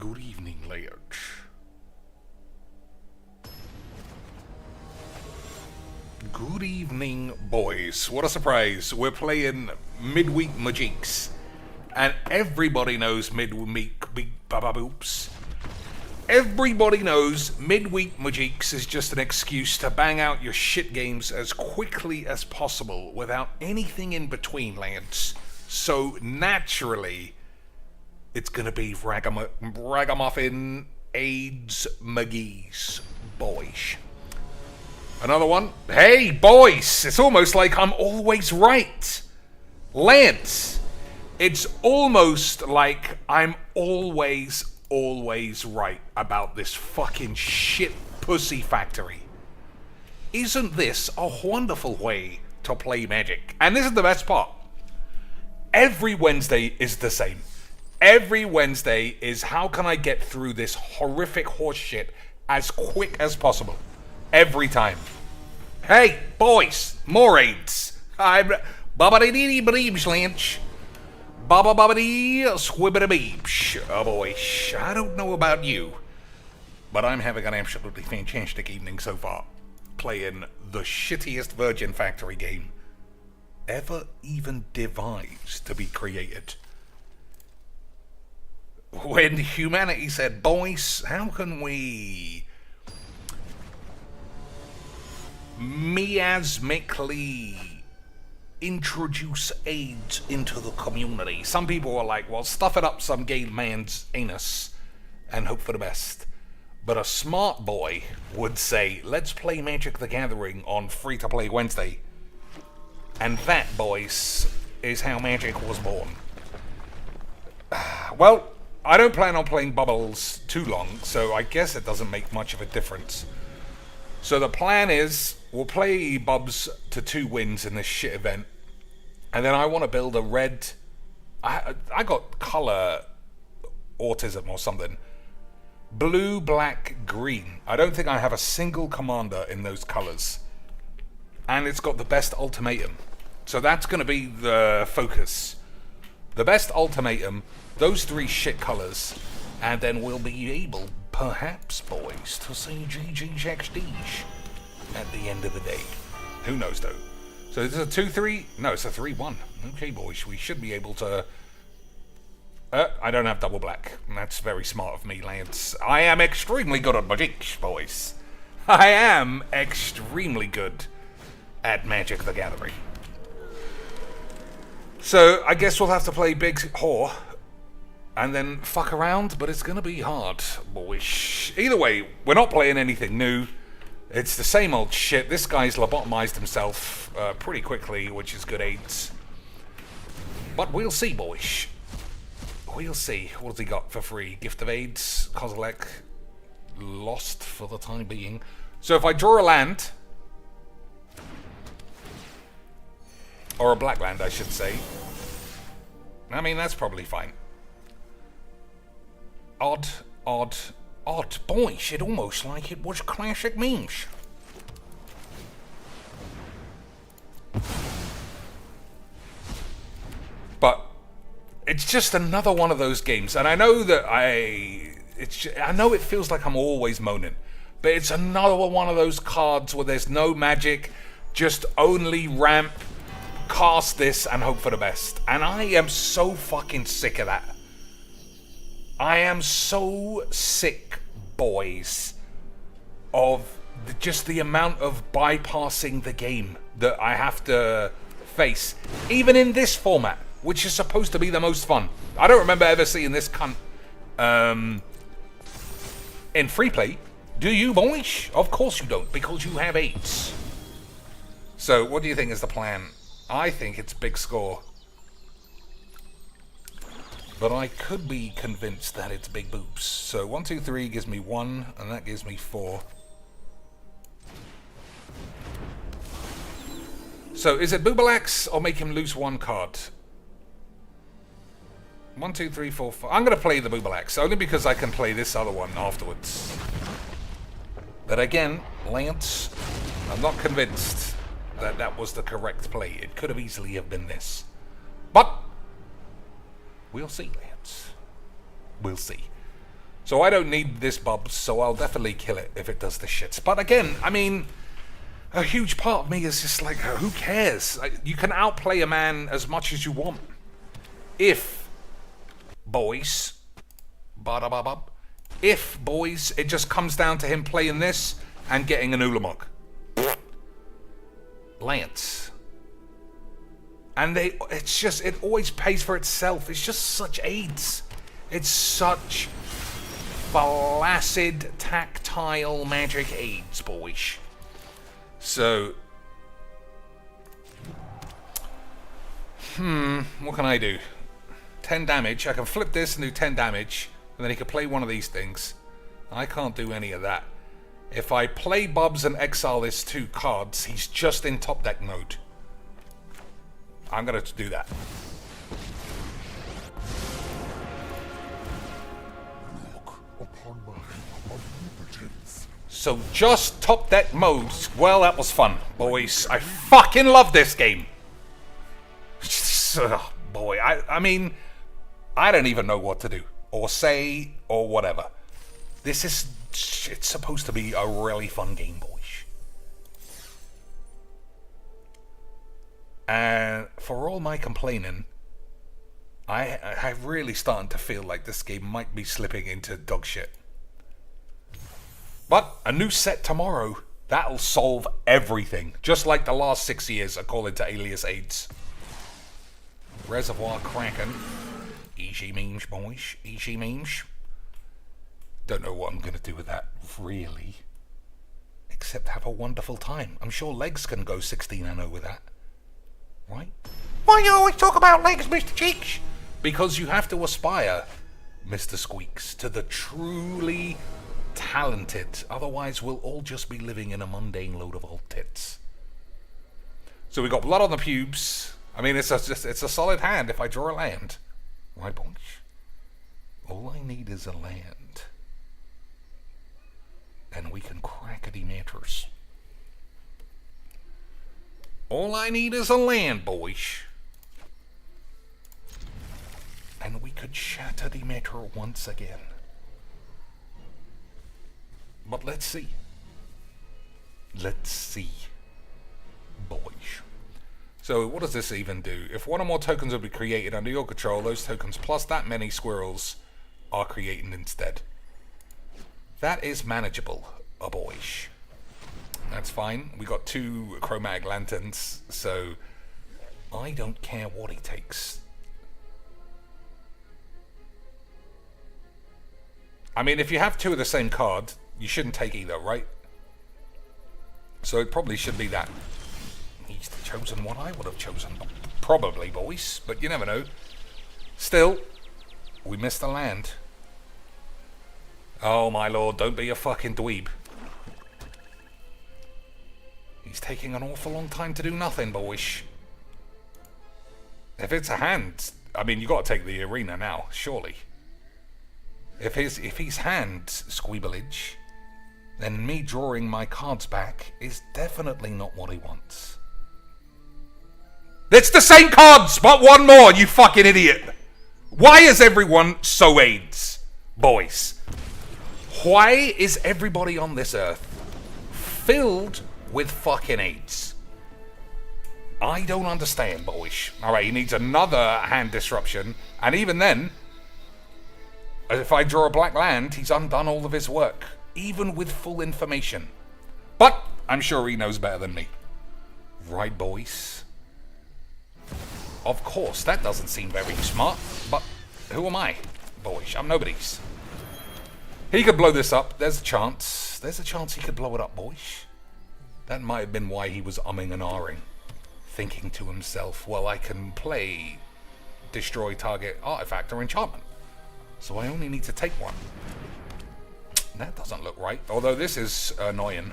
Good evening, lads. Good evening, boys. What a surprise. We're playing Midweek Majiks. And everybody knows Midweek Big Baba Boops. Everybody knows Midweek Majiks is just an excuse to bang out your shit games as quickly as possible without anything in between, lads. So naturally, it's gonna be Ragamuffin AIDS McGee's boys. Another one. Hey, boys! It's almost like I'm always right. Lance, it's almost like I'm always right about this fucking shit pussy factory. Isn't this a wonderful way to play Magic? And this is the best part. Every Wednesday is the same. Every Wednesday is how can I get through this horrific horse shit as quick as possible. Every time. Hey, boys, more AIDS. I'm Babba-dee-dee Breebs Lynch. Babba-babba-dee Squeeblebeaner. Oh boy, I don't know about you, but I'm having an absolutely fantastic evening so far. Playing the shittiest Virgin Factory game ever even devised to be created. When humanity said, boys, how can we miasmically introduce AIDS into the community? Some people were like, well, stuff it up some gay man's anus and hope for the best. But a smart boy would say, let's play Magic the Gathering on Free-to-Play Wednesday. And that, boys, is how Magic was born. Well, I don't plan on playing Bubbles too long, so I guess it doesn't make much of a difference. So the plan is, we'll play Bubs to 2 wins in this shit event, and then I want to build a red... I got color autism or something. Blue, black, green. I don't think I have a single commander in those colors. And it's got the best ultimatum. So that's going to be the focus. The best ultimatum, those 3 shit colors, and then we'll be able, perhaps, boys, to see GG's XD's at the end of the day. Who knows, though? So this is a 2-3? No, it's a 3-1. Okay, boys, we should be able to... I don't have double black. That's very smart of me, Lance. I am extremely good at Magic, boys. I am extremely good at Magic the Gathering. So, I guess we'll have to play Big Whore and then fuck around, but it's gonna be hard, boys. Either way, we're not playing anything new. It's the same old shit. This guy's lobotomized himself pretty quickly, which is good AIDS. But we'll see, boys. We'll see. What has he got for free? Gift of AIDS, Kozilek, lost for the time being. So if I draw a land, or a black land, I should say. I mean, that's probably fine. Odd. Boys, it almost like it was classic memes. But it's just another one of those games, and I know that I know it feels like I'm always moaning, but it's another one of those cards where there's no magic, just only ramp, cast this, and hope for the best. And I am so fucking sick of that. I am so sick, boys, of just the amount of bypassing the game that I have to face, even in this format, which is supposed to be the most fun. I don't remember ever seeing this cunt in free play. Do you, boys? Of course you don't, because you have 8s. So, what do you think is the plan? I think it's big score. But I could be convinced that it's big boobs. So 1, 2, 3 gives me 1, and that gives me 4. So is it Boobalax or make him lose 1 card? 1, 2, 3, 4, 5. I'm going to play the Boobalax, only because I can play this other one afterwards. But again, Lance, I'm not convinced that that was the correct play. It could have easily have been this. But we'll see, Lance. We'll see. So I don't need this Bubs, so I'll definitely kill it if it does the shits. But again, I mean, a huge part of me is just like, who cares? Like, you can outplay a man as much as you want. If, boys, if, boys, it just comes down to him playing this and getting an Ulamog. Lance. And it always pays for itself. It's just such aids. It's such flaccid, tactile magic aids, boys. So, what can I do? 10 damage. I can flip this and do 10 damage, and then he can play one of these things. I can't do any of that. If I play Bubs and exile his 2 cards, he's just in top deck mode. I'm going to do that. So just top deck mode. Well, that was fun, boys. I fucking love this game. Oh, boy, I mean, I don't even know what to do or say or whatever. It's supposed to be a really fun game, boys. And for all my complaining, I'm really starting to feel like this game might be slipping into dog shit. But a new set tomorrow, that'll solve everything. Just like the last 6 years, according to Alias AIDS. Reservoir Kraken. Easy memes, boys. Easy memes. Don't know what I'm going to do with that, really. Except have a wonderful time. I'm sure Legs can go 16-0 with that. Right? Why you always talk about Legs, Mr. Cheeks? Because you have to aspire, Mr. Squeaks, to the truly talented. Otherwise, we'll all just be living in a mundane load of old tits. So we got blood on the pubes. I mean, it's a solid hand if I draw a land. Right, boys? All I need is a land. And we can crackety matters. All I need is a land, boys. And we could shatter the matter once again. But let's see. Let's see, boys. So what does this even do? If one or more tokens will be created under your control, those tokens plus that many squirrels are created instead. That is manageable, boys. That's fine. We got 2 chromatic lanterns, so I don't care what he takes. I mean, if you have 2 of the same card, you shouldn't take either, right? So it probably should be that. He's the chosen one I would have chosen. Probably, boys, but you never know. Still, we missed a land. Oh, my lord, don't be a fucking dweeb. He's taking an awful long time to do nothing, boys. If it's a hand, I mean, you got to take the arena now, surely. If he's hand Squeeblebeaner, then me drawing my cards back is definitely not what he wants. It's the same cards, but one more, you fucking idiot. Why is everyone so AIDS, boys? Why is everybody on this earth filled with fucking AIDS? I don't understand, boys. Alright, he needs another hand disruption, and even then, if I draw a black land, he's undone all of his work, even with full information. But I'm sure he knows better than me. Right, boys? Of course, that doesn't seem very smart, but who am I? Boys, I'm nobody's. He could blow this up. There's a chance. There's a chance he could blow it up, boys. That might have been why he was umming and ahhing, thinking to himself, well, I can play destroy target artifact or enchantment, so I only need to take one. That doesn't look right, although this is annoying.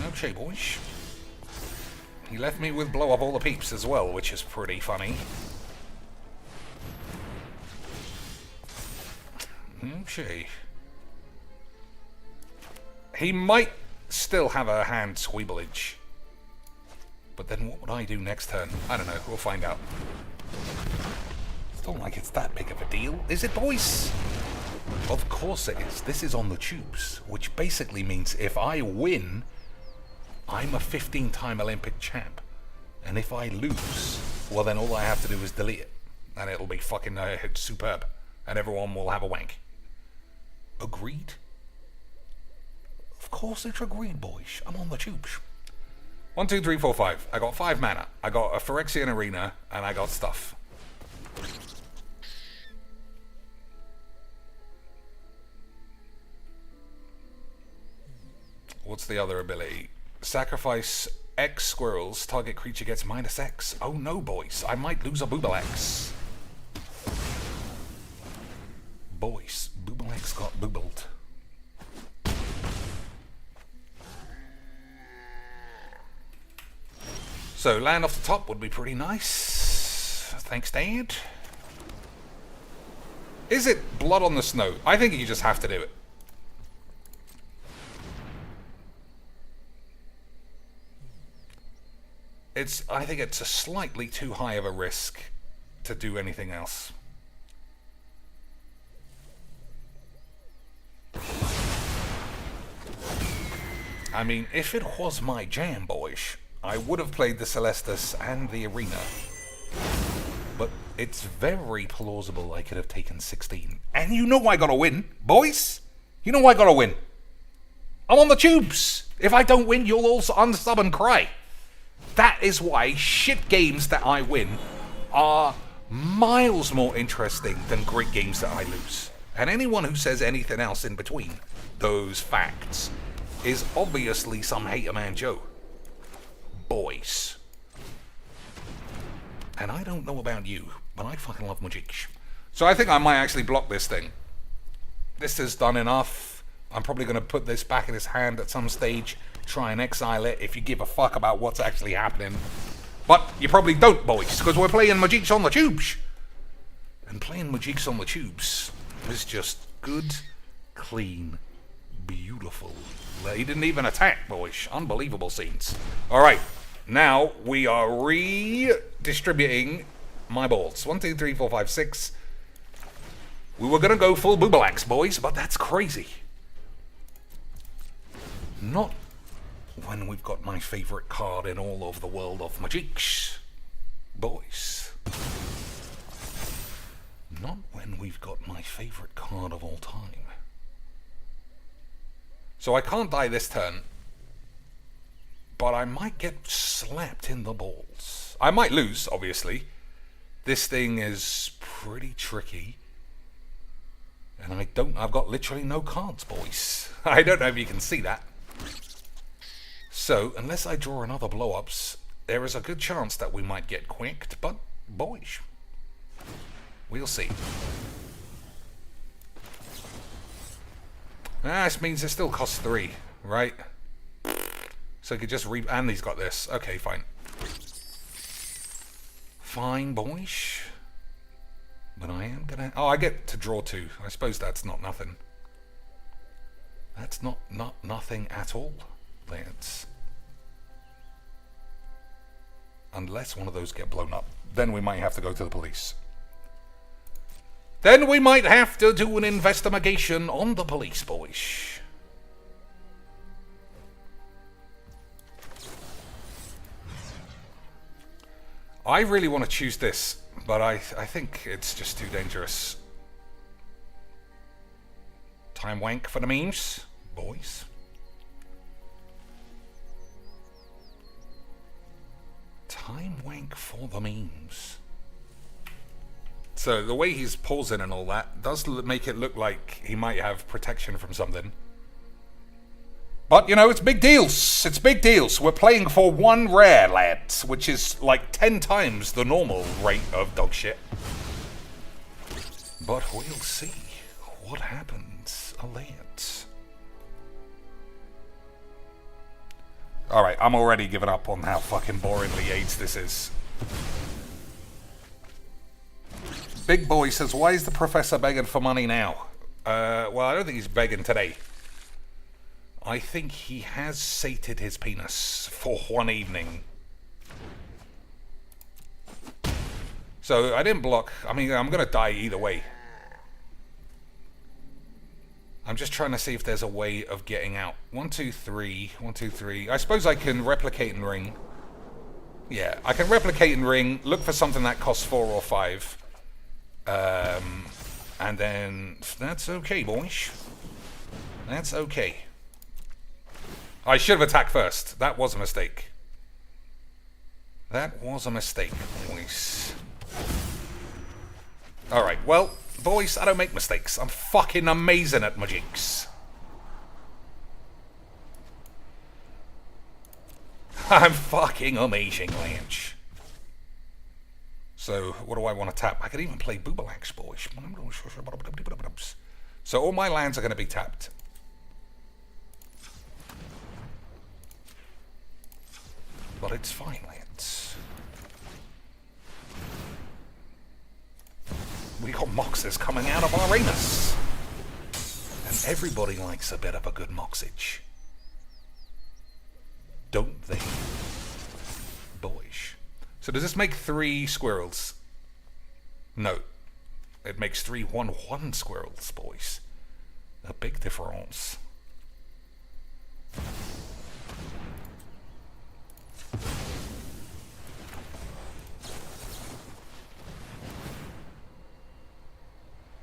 Okay, boys. He left me with blow up all the peeps as well, which is pretty funny. Okay. He might still have a hand Squeeblebeaner. But then what would I do next turn? I don't know. We'll find out. don't like it's that big of a deal. Is it, boys? Of course it is. This is on the tubes, which basically means if I win, I'm a 15-time Olympic champ. And if I lose, well then all I have to do is delete it. And it'll be fucking superb. And everyone will have a wank. Agreed? Of course it's agreed, boys. I'm on the tubes. 1, 2, 3, 4, 5. I got 5 mana. I got a Phyrexian Arena, and I got stuff. What's the other ability? Sacrifice X squirrels. Target creature gets -X. Oh no, boys. I might lose a Booblex. Boys, Booblex got boobled. So, land off the top would be pretty nice. Thanks, Dad. Is it blood on the snow? I think you just have to do it. I think it's a slightly too high of a risk to do anything else. I mean, if it was my jam, boys, I would have played the Celestus and the Arena. But it's very plausible I could have taken 16. And you know I gotta win, boys! You know I gotta win. I'm on the tubes! If I don't win, you'll all unsub and cry. That is why shit games that I win are miles more interesting than great games that I lose. And anyone who says anything else in between those facts is obviously some hater man Joe. Boys. And I don't know about you, but I fucking love Magic. So I think I might actually block this thing. This has done enough. I'm probably going to put this back in his hand at some stage. Try and exile it if you give a fuck about what's actually happening. But you probably don't, boys, because we're playing Magics on the tubes. And playing Magics on the tubes is just good, clean, beautiful. He didn't even attack, boys. Unbelievable scenes. Alright, now we are redistributing my balls. 1, 2, 3, 4, 5, 6. We were going to go full Boobleaxe, boys, but that's crazy. Not when we've got my favourite card in all of the world of Magics, boys. Not when we've got my favourite card of all time. So I can't die this turn, but I might get slapped in the balls. I might lose, obviously. This thing is pretty tricky. And I've got literally no cards, boys. I don't know if you can see that. So, unless I draw another blow-ups, there is a good chance that we might get quicked, but, boys, we'll see. This means it still costs 3, right? So I could just and he's got this. Okay, fine. Fine, boys. But I am gonna... Oh, I get to draw 2. I suppose that's not nothing. That's not nothing at all, lads. Unless one of those get blown up. Then we might have to go to the police. Then we might have to do an investigation on the police, boys. I really want to choose this, but I think it's just too dangerous. Time wank for the memes, boys. Time wank for the memes. So the way he's pausing and all that does make it look like he might have protection from something. But, you know, it's big deals. It's big deals. We're playing for 1 rare, lads, which is like 10 times the normal rate of dog shit. But we'll see what happens, lads. Alright, I'm already giving up on how fucking boringly AIDS this is. Big Boy says, why is the professor begging for money now? Well, I don't think he's begging today. I think he has sated his penis for one evening. So I didn't block. I mean, I'm going to die either way. I'm just trying to see if there's a way of getting out. 1, 2, 3. 1, 2, 3. I suppose I can replicate and ring. Yeah, I can replicate and ring. Look for something that costs 4 or 5. And then... That's okay, boys. That's okay. I should have attacked first. That was a mistake. That was a mistake, boys. Alright, well... Boys, I don't make mistakes. I'm fucking amazing at magics. I'm fucking amazing, Lynch. So, what do I want to tap? I could even play Boobalax, boys. So, all my lands are going to be tapped. But it's fine, lads. We got Moxes coming out of our anus. And everybody likes a bit of a good Moxage. Don't they? Boys. So does this make 3 squirrels? No. It makes 3 1/1 squirrels, boys. A big difference.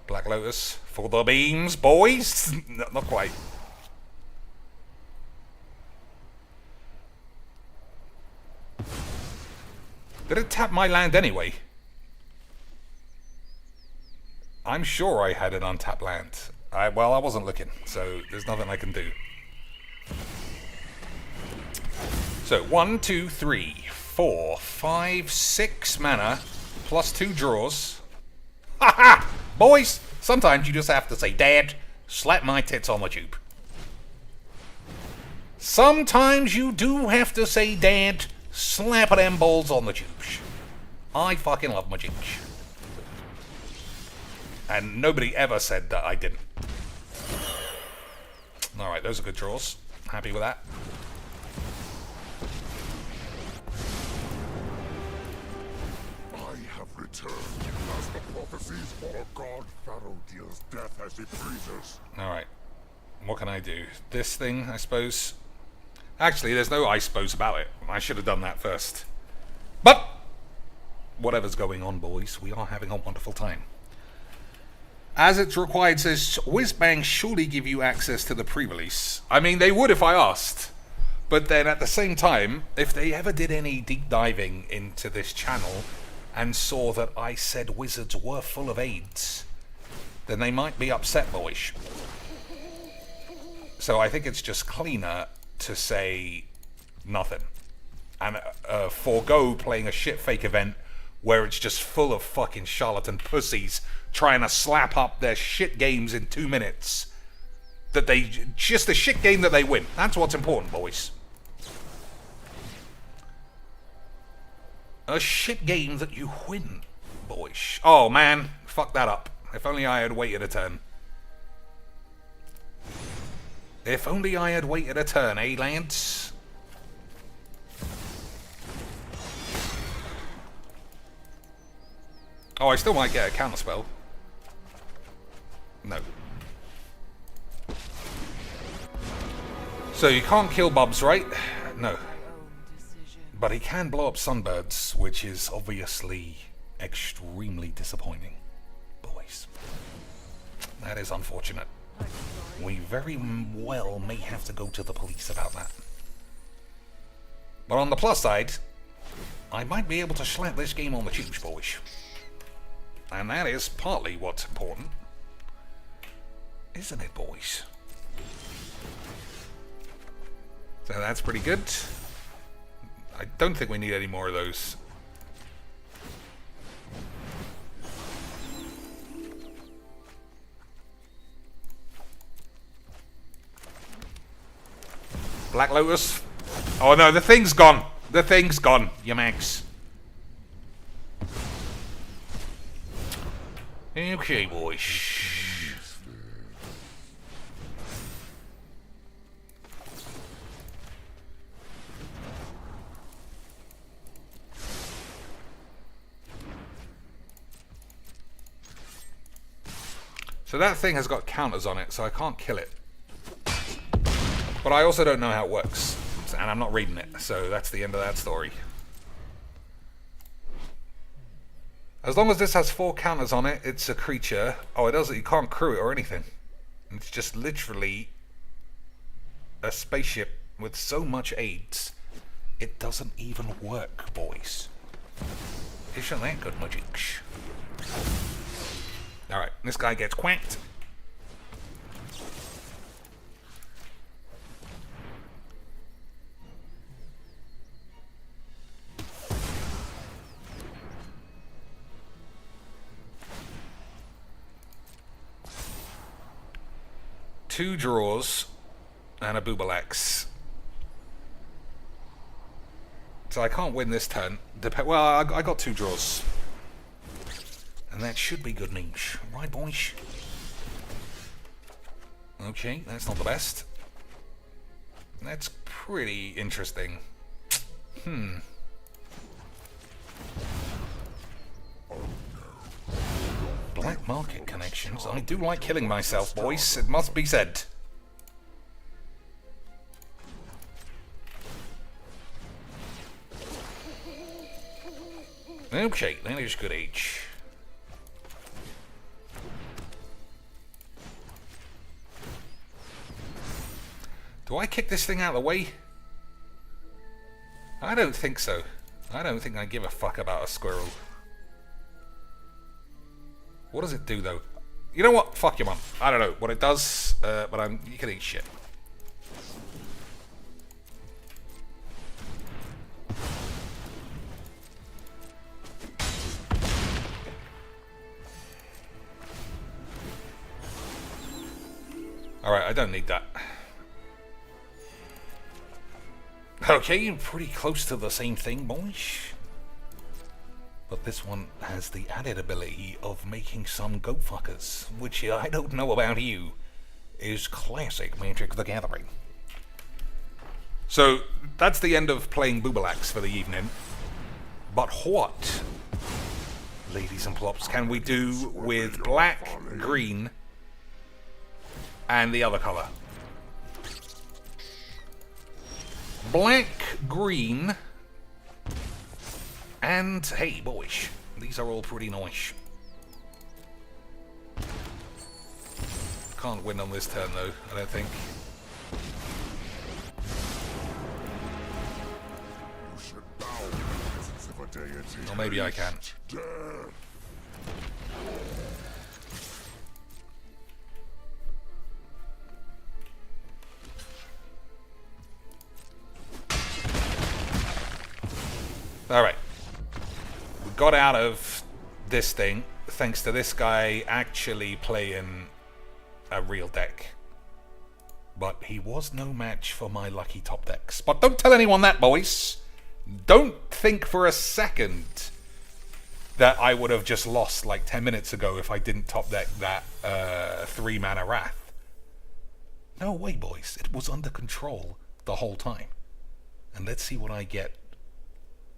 Black Lotus for the beams, boys. No, not quite. Did it tap my land anyway? I'm sure I had an untapped land. Well, I wasn't looking, so there's nothing I can do. So 1, 2, 3, 4, 5, 6 mana plus 2 draws. Ha ha! Boys, sometimes you just have to say, Dad, slap my tits on the tube. Sometimes you do have to say, Dad, slap them balls on the tubes. I fucking love my tubes. And nobody ever said that I didn't. Alright, those are good draws. Happy with that. I have returned as the prophecies for God Pharaoh deals death as he pleases. Alright. What can I do? This thing, I suppose. Actually, there's no I suppose about it. I should have done that first. But whatever's going on, boys, we are having a wonderful time. As it's required, says Whizbang surely give you access to the pre-release. I mean, they would if I asked. But then at the same time, if they ever did any deep diving into this channel and saw that I said wizards were full of AIDS, then they might be upset, boys. So I think it's just cleaner to say nothing. And forego playing a shit fake event where it's just full of fucking charlatan pussies trying to slap up their shit games in 2 minutes. That they... Just a shit game that they win. That's what's important, boys. A shit game that you win, boys. Oh, man. Fuck that up. If only I had waited a turn. If only I had waited a turn, eh, lads? Oh, I still might get a counterspell. No. So you can't kill Bubs, right? No. But he can blow up Sunbirds, which is obviously extremely disappointing, boys. That is unfortunate. We very well may have to go to the police about that. But on the plus side, I might be able to slap this game on the tubes, boys. And that is partly what's important. Isn't it, boys? So that's pretty good. I don't think we need any more of those. Black Lotus. Oh no, the thing's gone. The thing's gone, you max. Okay, boys. So that thing has got counters on it, so I can't kill it. But I also don't know how it works. And I'm not reading it, so that's the end of that story. As long as this has 4 counters on it, it's a creature. Oh, it doesn't. You can't crew it or anything. It's just literally a spaceship with so much aids, it doesn't even work, boys. Isn't that good, magics? Alright, this guy gets quacked. Two draws and a Boobalax. So I can't win this turn. Well, I got 2 draws. And that should be good news. Right, boys? Okay, that's not the best. That's pretty interesting. Black market connections. I do like killing myself, boys. It must be said. Okay, that is good age. Do I kick this thing out of the way? I don't think so. I don't think I give a fuck about a squirrel. What does it do, though? You know what? Fuck your mum. I don't know what it does, but you can eat shit. Alright, I don't need that. Okay, pretty close to the same thing, boys. But this one has the added ability of making some goat fuckers, which I don't know about you, is classic Magic the Gathering. So, that's the end of playing Boobalax for the evening. But what, ladies and plops, can we do with black, green, and the other colour? Black, green, and hey, boys, these are all pretty nice. Can't win on this turn, though, I don't think. You should bow in the presence of a deity. Or maybe I can. Death. Alright. We got out of this thing thanks to this guy actually playing a real deck. But he was no match for my lucky top decks. But don't tell anyone that, boys. Don't think for a second that I would have just lost like 10 minutes ago if I didn't top deck that 3-mana Wrath. No way, boys. It was under control the whole time. And let's see what I get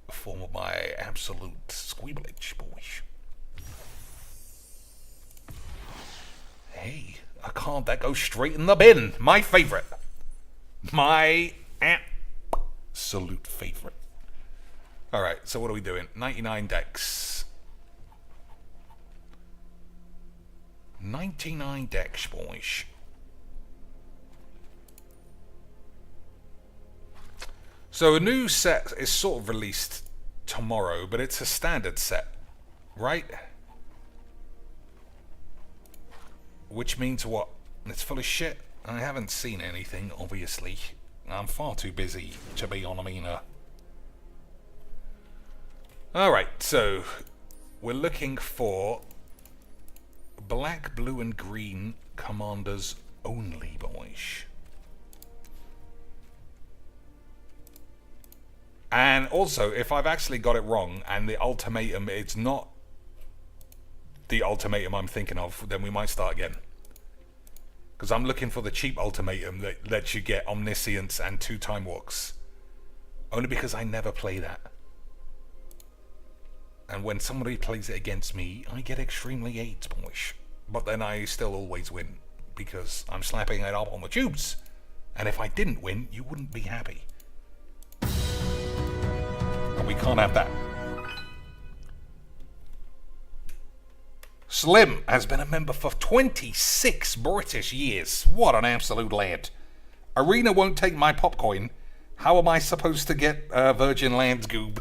for my absolute squeeblebeaner, boys. Hey, a card that goes straight in the bin. My favourite. My absolute favourite. Alright, so what are we doing? 99 decks. 99 decks, boys. So a new set is sort of released tomorrow, but it's a standard set, right? Which means what? It's full of shit. I haven't seen anything, obviously. I'm far too busy to be on Amina. Alright, so we're looking for black, blue, and green commanders only, boys. And also, if I've actually got it wrong and the ultimatum, it's not the ultimatum I'm thinking of, then we might start again. Because I'm looking for the cheap ultimatum that lets you get Omniscience and 2 Time Walks. Only because I never play that. And when somebody plays it against me, I get extremely AIDS, boys. but then I still always win, because I'm slapping it up on the tubes. And if I didn't win, you wouldn't be happy. And we can't have that. Slim has been a member for 26 British years. What an absolute lad. Arena won't take my popcoin. How am I supposed to get Virgin Lands goob?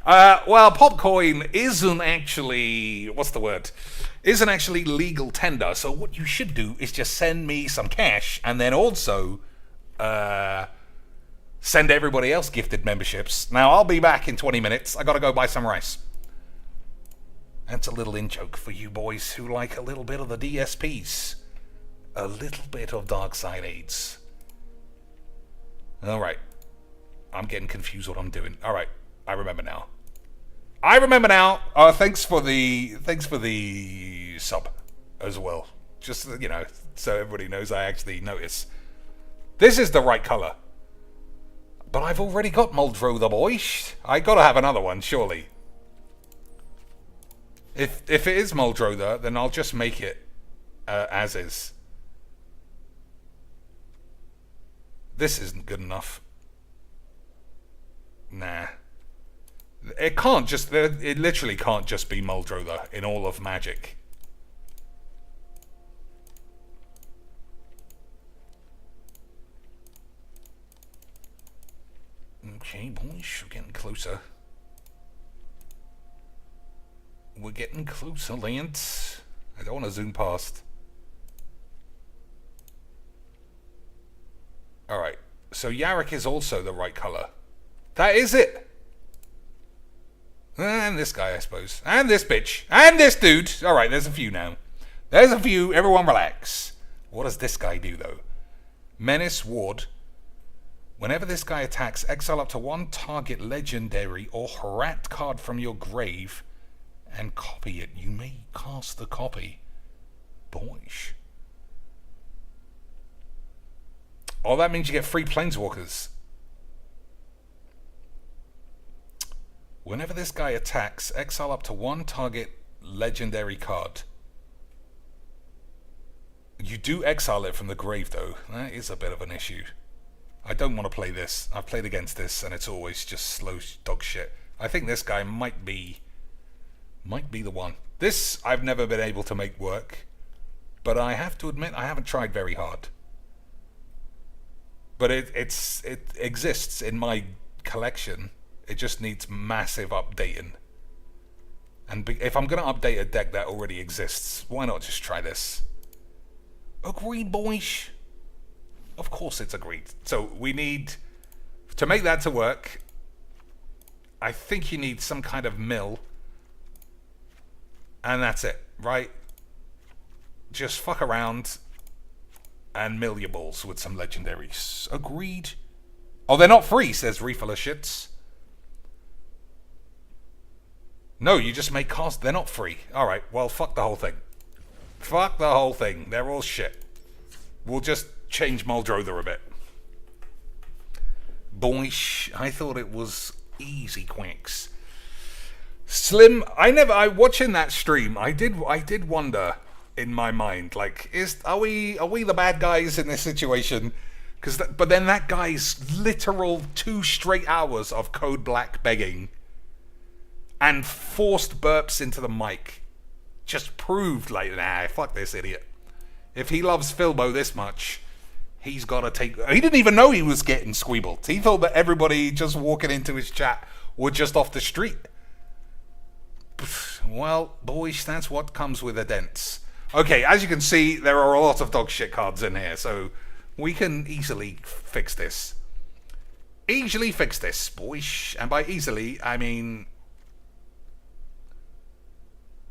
Well, popcoin isn't actually... what's the word? Isn't actually legal tender. So what you should do is just send me some cash and then also send everybody else gifted memberships. Now, I'll be back in 20 minutes. I gotta go buy some rice. That's a little in-joke for you boys who like a little bit of the DSPs. A little bit of Dark Side AIDS. Alright. I'm getting confused what I'm doing. Alright. I remember now. Thanks for the sub as well. Just, you know, so everybody knows I actually notice. This is the right colour. But I've already got Muldrow the boy. I gotta have another one, surely. If it is Muldrow, then I'll just make it as is. This isn't good enough. Nah. It literally can't just be Muldrow in all of Magic. Okay, boys, we're getting closer. We're getting closer, Lance. I don't want to zoom past. Alright, so Yarrick is also the right colour. That is it! And this guy, I suppose. And this bitch. And this dude. Alright, there's a few now. There's a few. Everyone relax. What does this guy do, though? Menace Ward. Whenever this guy attacks, exile up to one target legendary or Harat card from your grave and copy it. You may cast the copy. Boyish. Oh, that means you get free planeswalkers. Whenever this guy attacks, exile up to one target legendary card. You do exile it from the grave, though. That is a bit of an issue. I don't want to play this. I've played against this, and it's always just slow dog shit. I think this guy might be the one. This I've never been able to make work, but I have to admit I haven't tried very hard. But it exists in my collection. It just needs massive updating. And if I'm going to update a deck that already exists, why not just try this? Agreed, boys. Of course it's agreed. So we need, to make that to work, I think you need some kind of mill. And that's it, right? Just fuck around and mill your balls with some legendaries. Agreed. Oh, they're not free, says Refill of Shits. No, you just make cost. They're not free. Alright, well, fuck the whole thing. Fuck the whole thing. They're all shit. We'll just change Muldrow a bit. Boish, I thought it was easy quicks. Slim, watching that stream, I did wonder in my mind, like, are we the bad guys in this situation? But then that guy's literal 2 straight hours of code black begging and forced burps into the mic just proved, like, nah, fuck this idiot. If he loves Filbo this much, he's got to take... He didn't even know he was getting squeebled. He thought that everybody just walking into his chat were just off the street. Well, boys, that's what comes with a dents. Okay, as you can see, there are a lot of dog shit cards in here, so we can easily fix this. Easily fix this, boys. And by easily, I mean...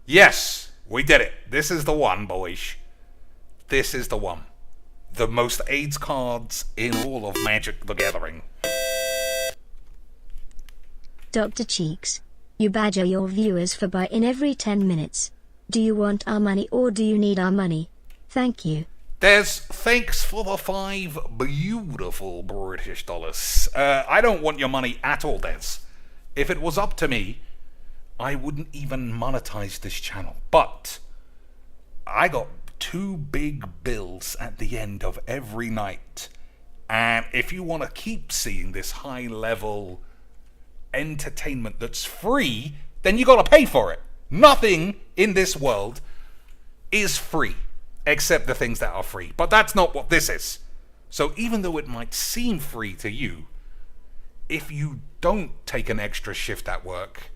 Yes, we did it. This is the one, boys. This is the one. The most AIDS cards in all of Magic the Gathering. Dr. Cheeks, you badger your viewers for buy-in every 10 minutes. Do you want our money or do you need our money? Thank you. There's thanks for the 5 beautiful British dollars. I don't want your money at all, Des. If it was up to me, I wouldn't even monetize this channel. But I got 2 big bills at the end of every night. And if you want to keep seeing this high level entertainment that's free, then you got to pay for it. Nothing in this world is free except the things that are free. But that's not what this is. So even though it might seem free to you, if you don't take an extra shift at work,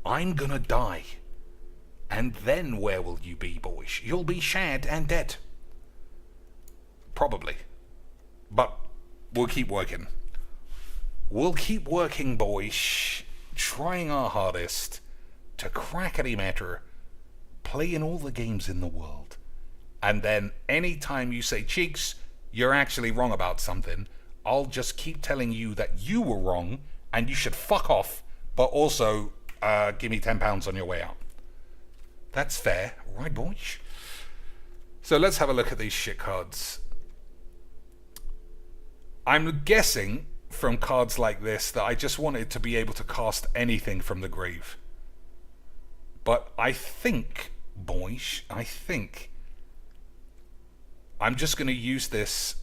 I'm gonna die. And then where will you be, boys? You'll be shagged and dead. Probably. But we'll keep working. We'll keep working, boys. Trying our hardest to crackety matter, playing all the games in the world. And then anytime you say, Cheeks, you're actually wrong about something, I'll just keep telling you that you were wrong and you should fuck off, but also give me £10 on your way out. That's fair, right, boys? So let's have a look at these shit cards. I'm guessing from cards like this that I just wanted to be able to cast anything from the grave. But I think, boys, I'm just going to use this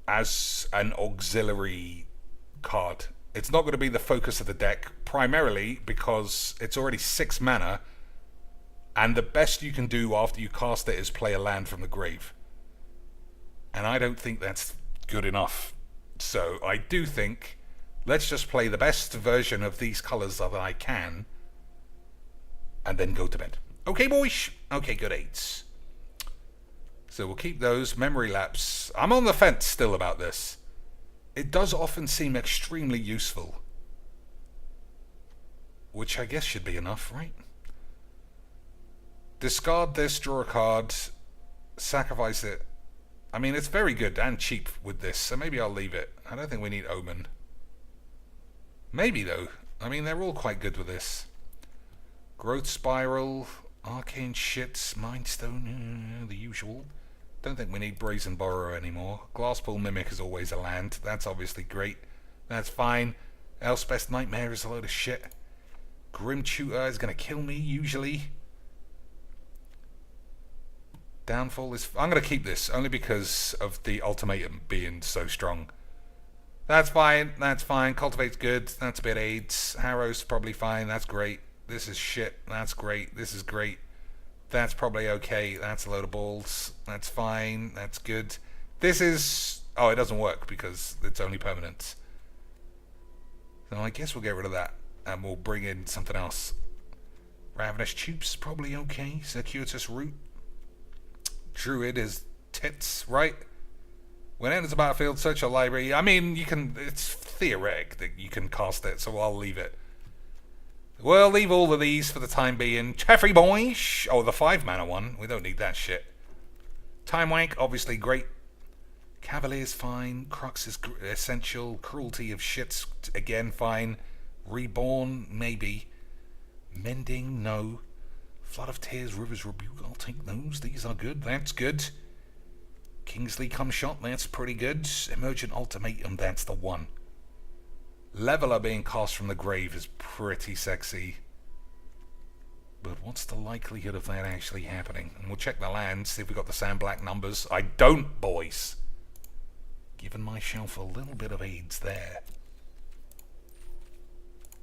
as an auxiliary card. It's not going to be the focus of the deck, primarily because it's already 6 mana, and the best you can do after you cast it is play a land from the grave. And I don't think that's good enough. So I do think, let's just play the best version of these colours that I can, and then go to bed. Okay, boys? Okay, good 8s. So we'll keep those. Memory lapse. I'm on the fence still about this. It does often seem extremely useful. Which I guess should be enough, right? Discard this, draw a card, sacrifice it. I mean, it's very good and cheap with this, so maybe I'll leave it. I don't think we need Omen. Maybe, though. I mean, they're all quite good with this. Growth Spiral, Arcane Shits, Mind Stone, the usual. Don't think we need Brazen Borrower anymore. Glasspool Mimic is always a land. That's obviously great. That's fine. Elspeth's Nightmare is a load of shit. Grim Tutor is going to kill me, usually. Downfall is... I'm going to keep this, only because of the Ultimatum being so strong. That's fine. That's fine. Cultivate's good. That's a bit AIDS. Harrow's probably fine. That's great. This is shit. That's great. This is great. That's probably okay. That's a load of balls. That's fine. That's good. This is... Oh, it doesn't work because it's only permanent. So I guess we'll get rid of that. And we'll bring in something else. Ravenous Tubes, probably okay. Circuitous Root. Druid is tits, right? When it enters the battlefield, search your library. I mean, you can... It's theoretic that you can cast it, so I'll leave it. We'll leave all of these for the time being. Jeffrey Boys! Oh, the 5 mana one. We don't need that shit. Time Wank, obviously great. Cavalier's fine. Crux is essential. Cruelty of Shits, again, fine. Reborn, maybe. Mending, no. Flood of Tears, River's Rebuke, I'll take those. These are good. That's good. Kingsley Come Shot, that's pretty good. Emergent Ultimatum, that's the one. Leveler being cast from the grave is pretty sexy. But what's the likelihood of that actually happening? And we'll check the lands, see if we got the sandblack numbers. I don't, boys. Giving myself a little bit of AIDS there.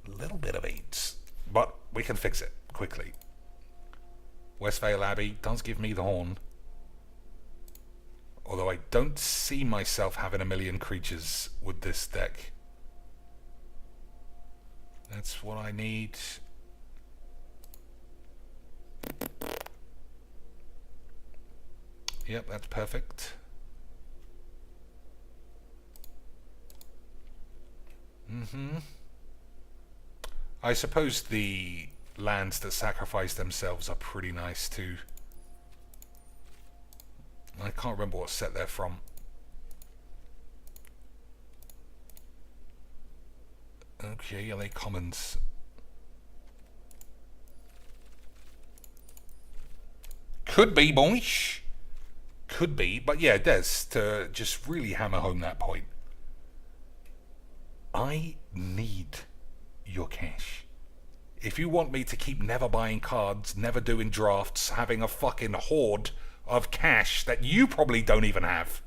A little bit of AIDS. But we can fix it quickly. Westvale Abbey does give me the horn. Although I don't see myself having a million creatures with this deck. That's what I need. Yep, that's perfect. I suppose the lands that sacrifice themselves are pretty nice too. I can't remember what set they're from. Okay, are they commons? Could be, boys. Could be, but yeah, Des, to just really hammer home that point. I need your cash. if you want me to keep never buying cards, never doing drafts, having a fucking hoard of cash that you probably don't even have,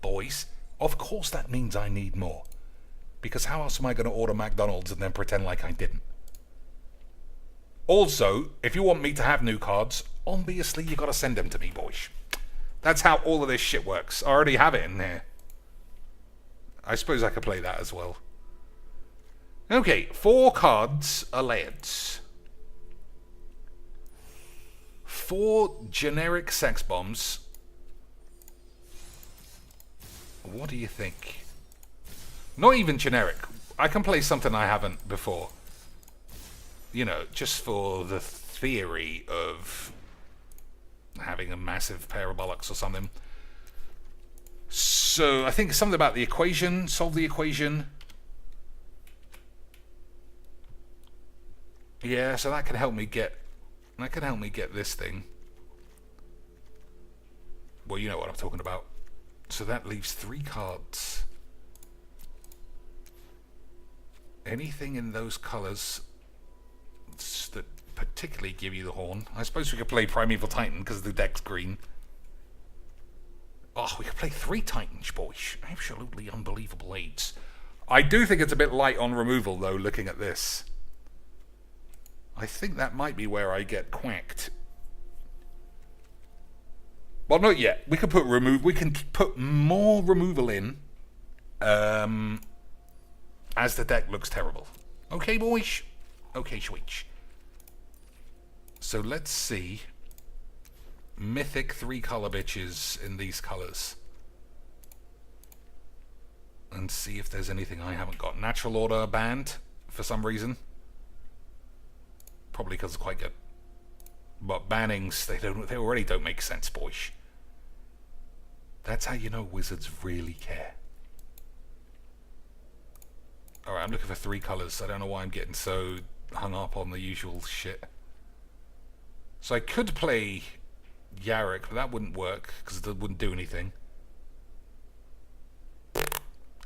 boys, of course that means I need more. Because how else am I going to order McDonald's and then pretend like I didn't? Also, if you want me to have new cards, obviously you got to send them to me, boys. That's how all of this shit works. I already have it in here. I suppose I could play that as well. Okay, 4 cards Alliance. 4 generic sex bombs. What do you think? Not even generic. I can play something I haven't before. You know, just for the theory of having a massive pair of bollocks or something. So I think something about the equation. Solve the equation. Yeah, so that can help me get this thing. Well, you know what I'm talking about. So that leaves 3 cards. Anything in those colours that particularly give you the horn. I suppose we could play Primeval Titan because the deck's green. Oh, we could play 3 Titans, boys. Absolutely unbelievable aids. I do think it's a bit light on removal, though, looking at this. I think that might be where I get quacked. Well, not yet. We can put more removal in as the deck looks terrible. Okay, boys? Okay, sweet. So let's see. Mythic 3-color bitches in these colors. And see if there's anything I haven't got. Natural Order banned for some reason. Probably because it's quite good. But bannings, they already don't make sense, boys. That's how you know Wizards really care. Alright, I'm looking for 3 colors. I don't know why I'm getting so hung up on the usual shit. So I could play Yarrick, but that wouldn't work because it wouldn't do anything.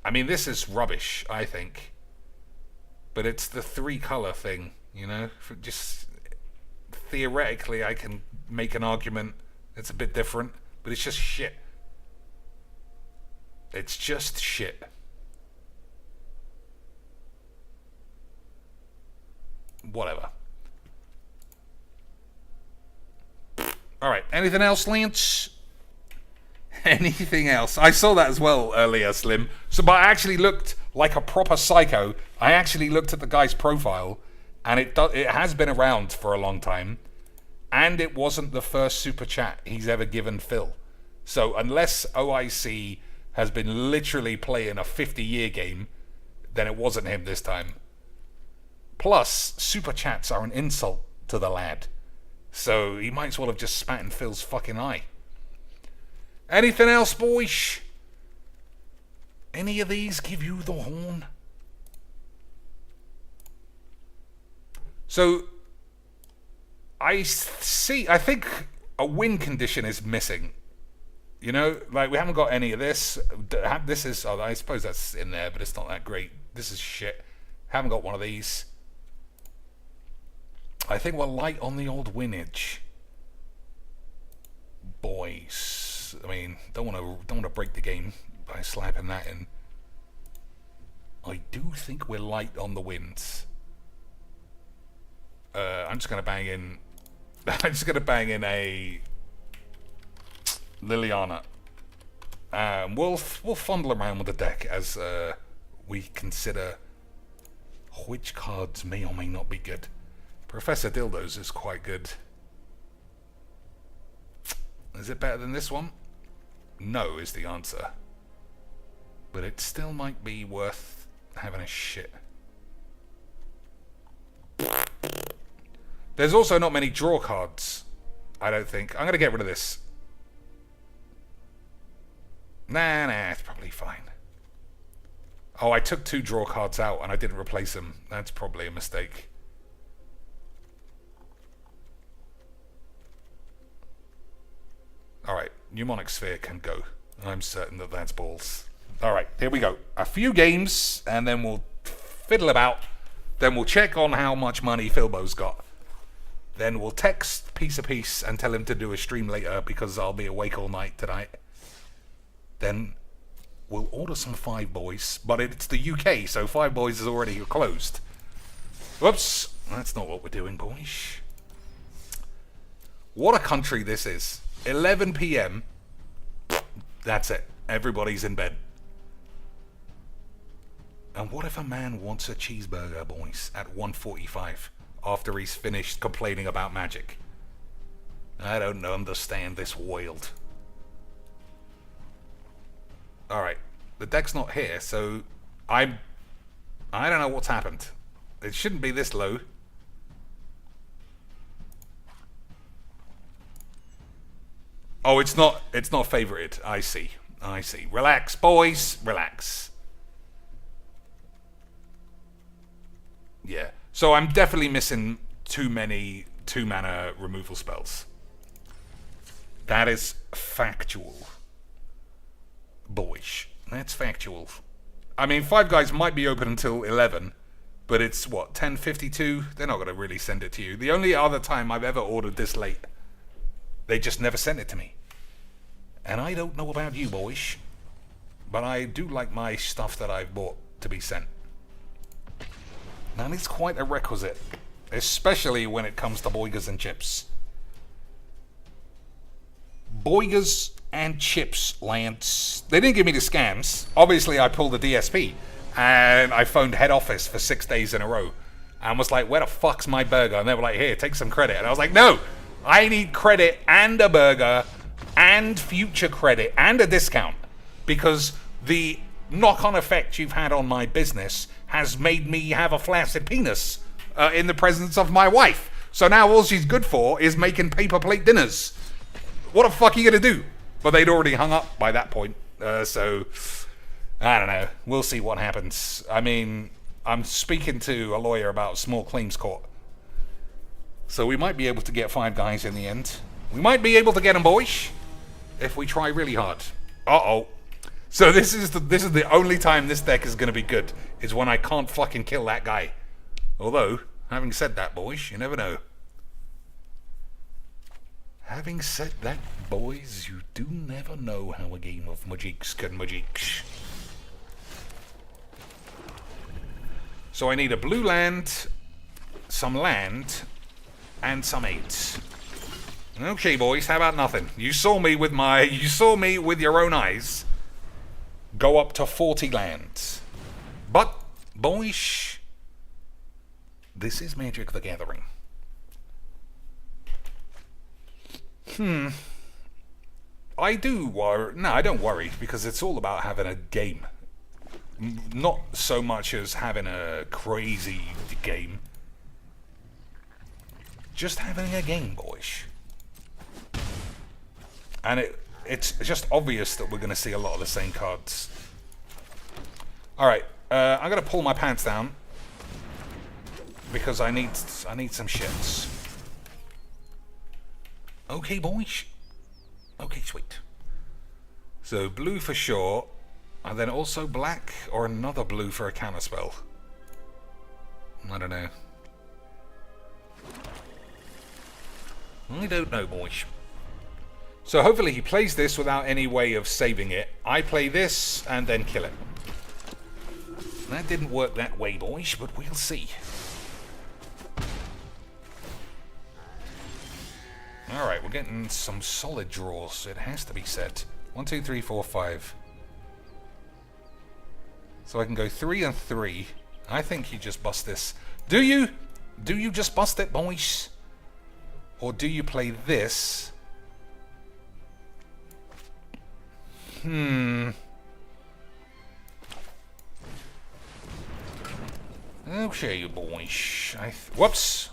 I mean, this is rubbish, I think. But it's the 3-color thing, you know? Just theoretically, I can make an argument it's a bit different, but it's just shit. It's just shit. Whatever. Alright, anything else, Lance? Anything else? I saw that as well earlier, Slim. So, but I actually looked like a proper psycho. I actually looked at the guy's profile, and it has been around for a long time, and it wasn't the first super chat he's ever given Phil. So, unless OIC has been literally playing a 50-year game, then it wasn't him this time. Plus, super chats are an insult to the lad. So he might as well have just spat in Phil's fucking eye. Anything else, boys? Any of these give you the horn? So, I think a win condition is missing. You know, like we haven't got any of this. This is, oh, I suppose that's in there, but it's not that great. This is shit. Haven't got one of these. I think we're light on the old winage, boys. I mean, don't want to break the game by slapping that in. I do think we're light on the wins. I'm just gonna bang in. I'm just gonna bang in a Liliana. We'll fondle around with the deck as we consider which cards may or may not be good. Professor Dildos is quite good. Is it better than this one? No is the answer. But it still might be worth having a shit. There's also not many draw cards, I don't think. I'm going to get rid of this. Nah, it's probably fine. Oh, I took 2 draw cards out and I didn't replace them. That's probably a mistake. Alright, Mnemonic Sphere can go. I'm certain that that's balls. Alright, here we go. A few games, and then we'll fiddle about Then we'll check on how much money Philbo's got. Then we'll text Piece of Peace and tell him to do a stream later because I'll be awake all night tonight. Then we'll order some Five Boys, but it's the UK, so Five Boys is already closed. Whoops, that's not what we're doing, boys. What a country this is. 11 PM. That's it. Everybody's in bed. And what if a man wants a cheeseburger, boys, at 1:45 after he's finished complaining about magic? I don't understand this world. Alright, the deck's not here, so I don't know what's happened. It shouldn't be this low. Oh, it's not favorited. I see. Relax, boys, relax. Yeah. So I'm definitely missing too many 2-mana removal spells. That is factual. Boys. That's factual. I mean, Five Guys might be open until 11, but it's, what, 10:52? They're not going to really send it to you. The only other time I've ever ordered this late, they just never sent it to me. And I don't know about you, boys, but I do like my stuff that I've bought to be sent. That is quite a requisite, especially when it comes to boigers and chips. Boigers and chips, Lance. They didn't give me the scams. Obviously, I pulled the DSP, and I phoned head office for 6 days in a row, and was like, where the fuck's my burger? And they were like, here, take some credit. And I was like, no, I need credit and a burger, and future credit, and a discount, because the knock-on effect you've had on my business has made me have a flaccid penis in the presence of my wife. So now all she's good for is making paper plate dinners. What the fuck are you gonna do? But they'd already hung up by that point, so I don't know. We'll see what happens. I mean, I'm speaking to a lawyer about small claims court, so we might be able to get Five Guys in the end. We might be able to get them, boys, if we try really hard. Uh-oh. So this is the only time this deck is going to be good, is when I can't fucking kill that guy. Although, having said that, boys, you never know. Having said that, boys, you do never know how a game of Magiques can Magiques. So I need a blue land, some land, and some 8s. Okay, boys, how about nothing? You saw me with your own eyes go up to 40 lands. But, boys, this is Magic the Gathering. I do worry. No, I don't worry, because it's all about having a game. Not so much as having a crazy game. Just having a game, boys. And it's just obvious that we're going to see a lot of the same cards. Alright, I'm going to pull my pants down, because I need some shits. Okay, boys. Okay, sweet. So, blue for sure, and then also black, or another blue for a counterspell. I don't know. I don't know, boys. So hopefully he plays this without any way of saving it. I play this, and then kill it. That didn't work that way, boys, but we'll see. Alright, we're getting some solid draws, it has to be said. 1, 2, 3, 4, 5. So I can go 3 and 3. I think you just bust this. Do you? Do you just bust it, boys? Or do you play this? Okay, boys. Whoops.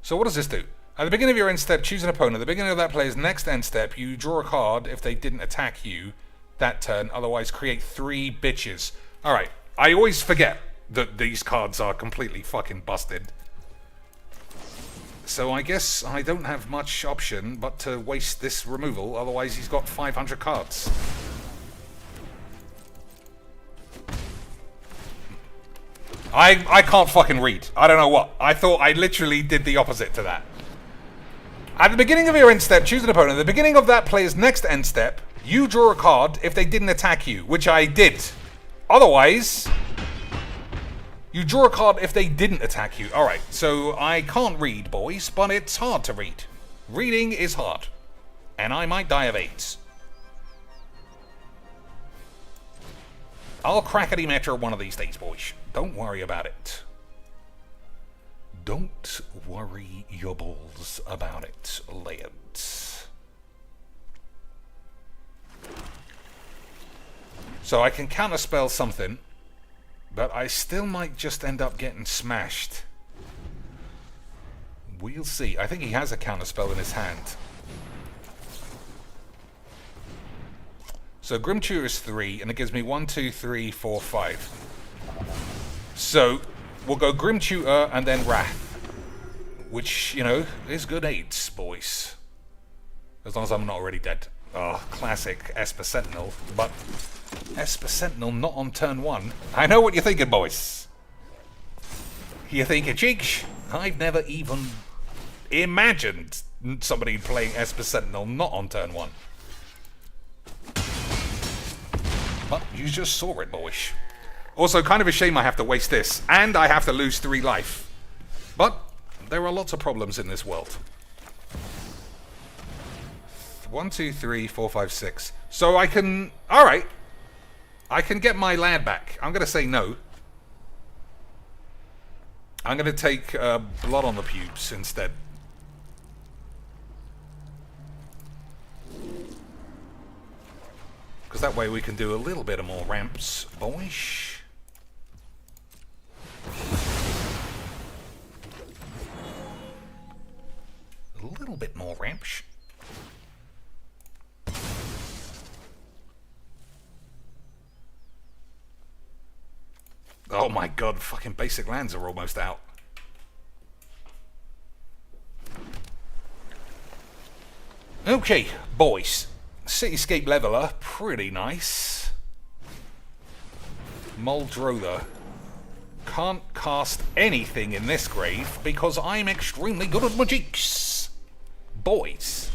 So what does this do? At the beginning of your end step, choose an opponent. At the beginning of that player's next end step, you draw a card if they didn't attack you that turn. Otherwise, create 3 bitches. Alright, I always forget that these cards are completely fucking busted. So I guess I don't have much option but to waste this removal. Otherwise, he's got 500 cards. I can't fucking read. I don't know what. I thought I literally did the opposite to that. At the beginning of your end step, choose an opponent. At the beginning of that player's next end step, you draw a card if they didn't attack you, which I did. Otherwise, you draw a card if they didn't attack you. Alright, so I can't read, boys, but it's hard to read. Reading is hard. And I might die of AIDS. I'll crackety metro one of these days, boys. Don't worry about it. Don't worry your balls about it, lads. So I can counterspell something, but I still might just end up getting smashed. We'll see. I think he has a counterspell in his hand. So Grim Tutor is 3, and it gives me 1, 2, 3, 4, 5. So we'll go Grim Tutor and then Wrath, which, you know, is good aids, boys. As long as I'm not already dead. Oh, classic Esper Sentinel, but Esper Sentinel not on turn 1. I know what you're thinking, boys. You're thinking, Cheeks, I've never even imagined somebody playing Esper Sentinel not on turn 1. But you just saw it, boys. Also, kind of a shame I have to waste this, and I have to lose 3 life. But there are lots of problems in this world. 1, 2, 3, 4, 5, 6. So I can... Alright. I can get my lad back. I'm going to say no. I'm going to take blood on the pubes instead. Because that way we can do a little bit of more ramps, boys. A little bit more ramps. Oh my god, fucking basic lands are almost out. Okay, boys. Cityscape Leveler, pretty nice. Muldrother. Can't cast anything in this grave because I'm extremely good at magics. Boys.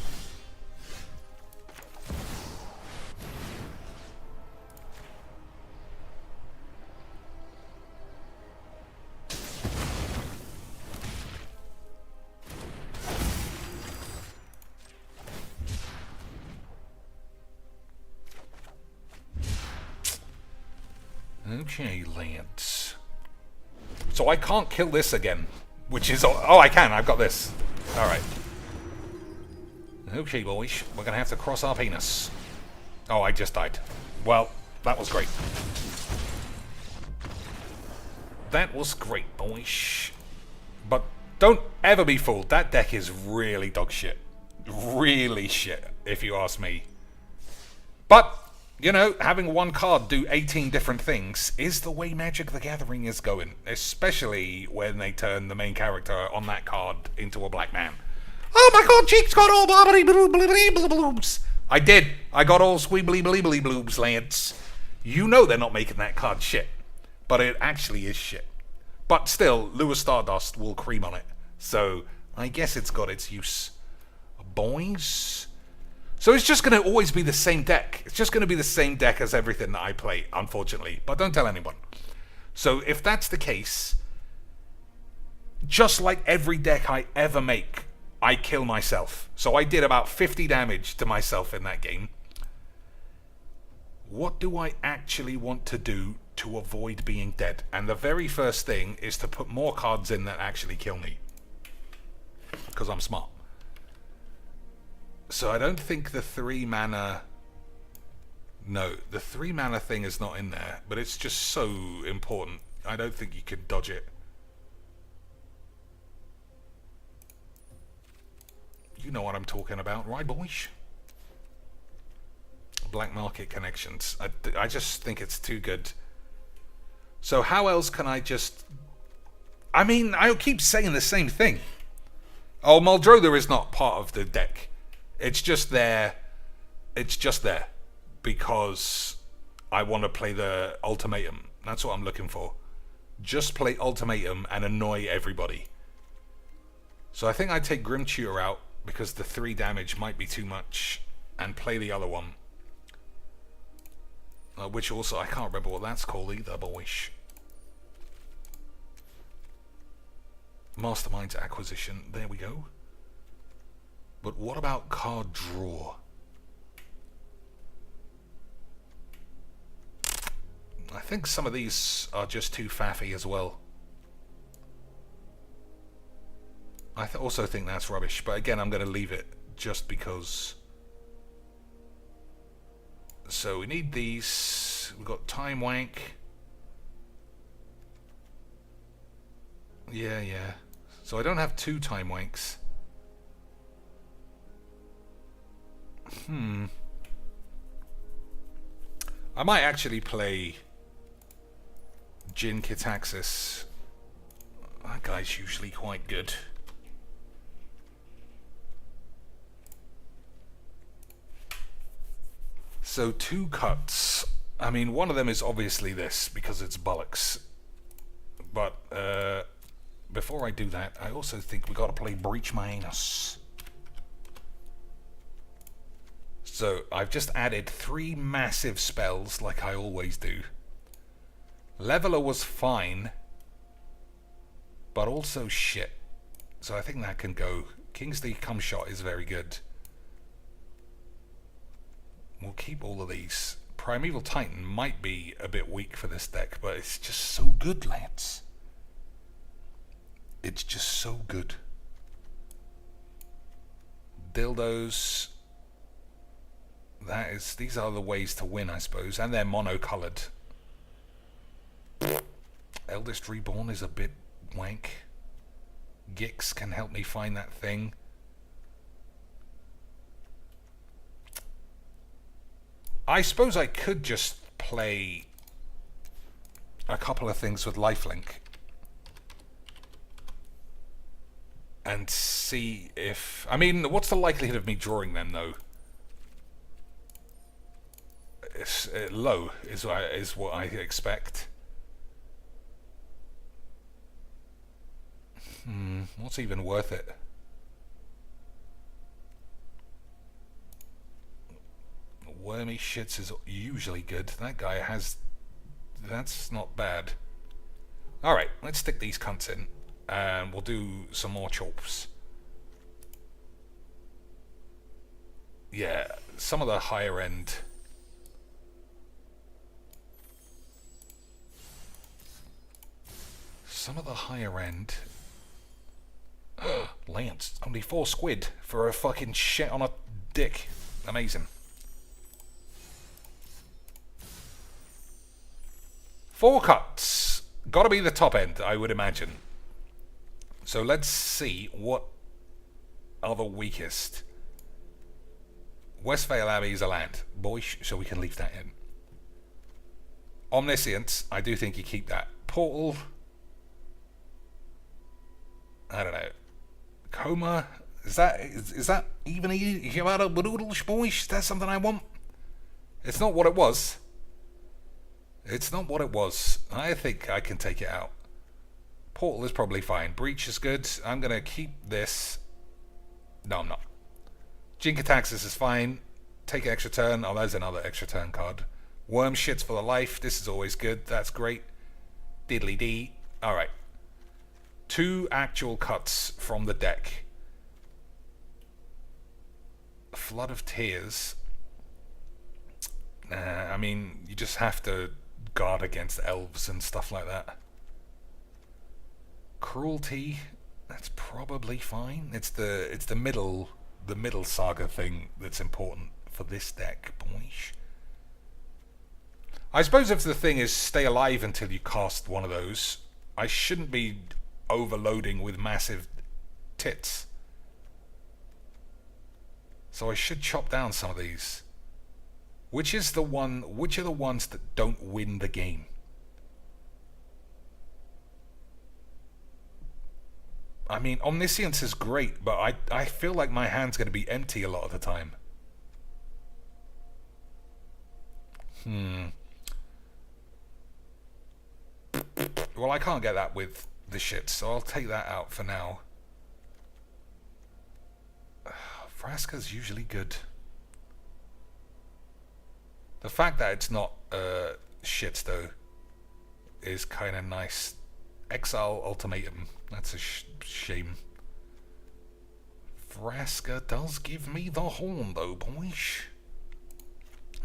Okay, lads. So I can't kill this again, which is... Oh, I can. I've got this. Alright. Okay, boys. We're going to have to cross our penis. Oh, I just died. Well, that was great. That was great, boys. But don't ever be fooled. That deck is really dog shit. Really shit, if you ask me. But... you know, having one card do 18 different things is the way Magic the Gathering is going. Especially when they turn the main character on that card into a black man. Oh my god, Cheeks got all bobbly bloobs. I did. I got all squeebly bloobs, lads. You know they're not making that card shit. But it actually is shit. But still, Lewis Stardust will cream on it. So, I guess it's got its use. Boys... so it's just going to always be the same deck. It's just going to be the same deck as everything that I play, unfortunately. But don't tell anyone. So if that's the case, just like every deck I ever make, I kill myself. So I did about 50 damage to myself in that game. What do I actually want to do to avoid being dead? And the very first thing is to put more cards in that actually kill me. Because I'm smart. So I don't think the 3 mana... no, the 3 mana thing is not in there, but it's just so important. I don't think you can dodge it. You know what I'm talking about, right, boys? Black market connections. I just think it's too good. So how else can I just... I mean, I'll keep saying the same thing. Oh, Muldrother is not part of the deck. It's just there. It's just there because I want to play the ultimatum. That's what I'm looking for. just play Ultimatum and annoy everybody. So I think I'd take Grim Tutor out because the 3 damage might be too much, and play the other one. Which also, I can't remember what that's called either, boys. Mastermind's Acquisition, there we go. But what about card draw? I think some of these are just too faffy as well. I also think that's rubbish, but again, I'm going to leave it just because. So we need these. We've got Time Wank. Yeah. So I don't have 2 Time Wanks. I might actually play Jin Kitaxis. That guy's usually quite good. So 2 cuts. I mean, one of them is obviously this, because it's bollocks. But, before I do that, I also think we gotta play Brewmeister. So, I've just added 3 massive spells, like I always do. Leveler was fine, but also shit. So I think that can go. Kingsley Come Shot is very good. We'll keep all of these. Primeval Titan might be a bit weak for this deck, but it's just so good, lads. It's just so good. Dildos. These are the ways to win, I suppose, and they're mono-coloured. Eldest Reborn is a bit wank. Gix can help me find that thing. I suppose I could just play a couple of things with lifelink and see if... I mean, what's the likelihood of me drawing them, though? It's, low is what I expect. What's even worth it? Wormy Shits is usually good. That guy has... That's not bad. Alright, let's stick these cunts in. And we'll do some more chops. Yeah, some of the higher end... Some of the higher end... Lance, only 4 squid for a fucking shit on a dick. Amazing. 4 cuts. Gotta be the top end, I would imagine. So let's see what are the weakest. Westvale Abbey is a land. Boy, so we can leave that in. Omniscience, I do think you keep that. Portal... I don't know. Coma, is that even a boys? Is that something I want? It's not what it was. It's not what it was. I think I can take it out. Portal is probably fine. Breach is good. I'm gonna keep this. No, I'm not. Jinkataxis is fine. Take an extra turn. Oh, there's another extra turn card. Worm Shits for the life. This is always good. That's great. Diddly dee. Alright. 2 actual cuts from the deck. Flood of Tears. I mean, you just have to guard against elves and stuff like that. Cruelty. That's probably fine. It's the middle saga thing that's important for this deck, boys. I suppose if the thing is stay alive until you cast one of those, I shouldn't be overloading with massive tits. So I should chop down some of these. Which are the ones that don't win the game? I mean, Omniscience is great, but I feel like my hand's going to be empty a lot of the time. Well, I can't get that with the shit, so I'll take that out for now. Vraska's usually good. The fact that it's not shit, though, is kind of nice. Exile Ultimatum. That's a shame. Vraska does give me the horn, though, boys.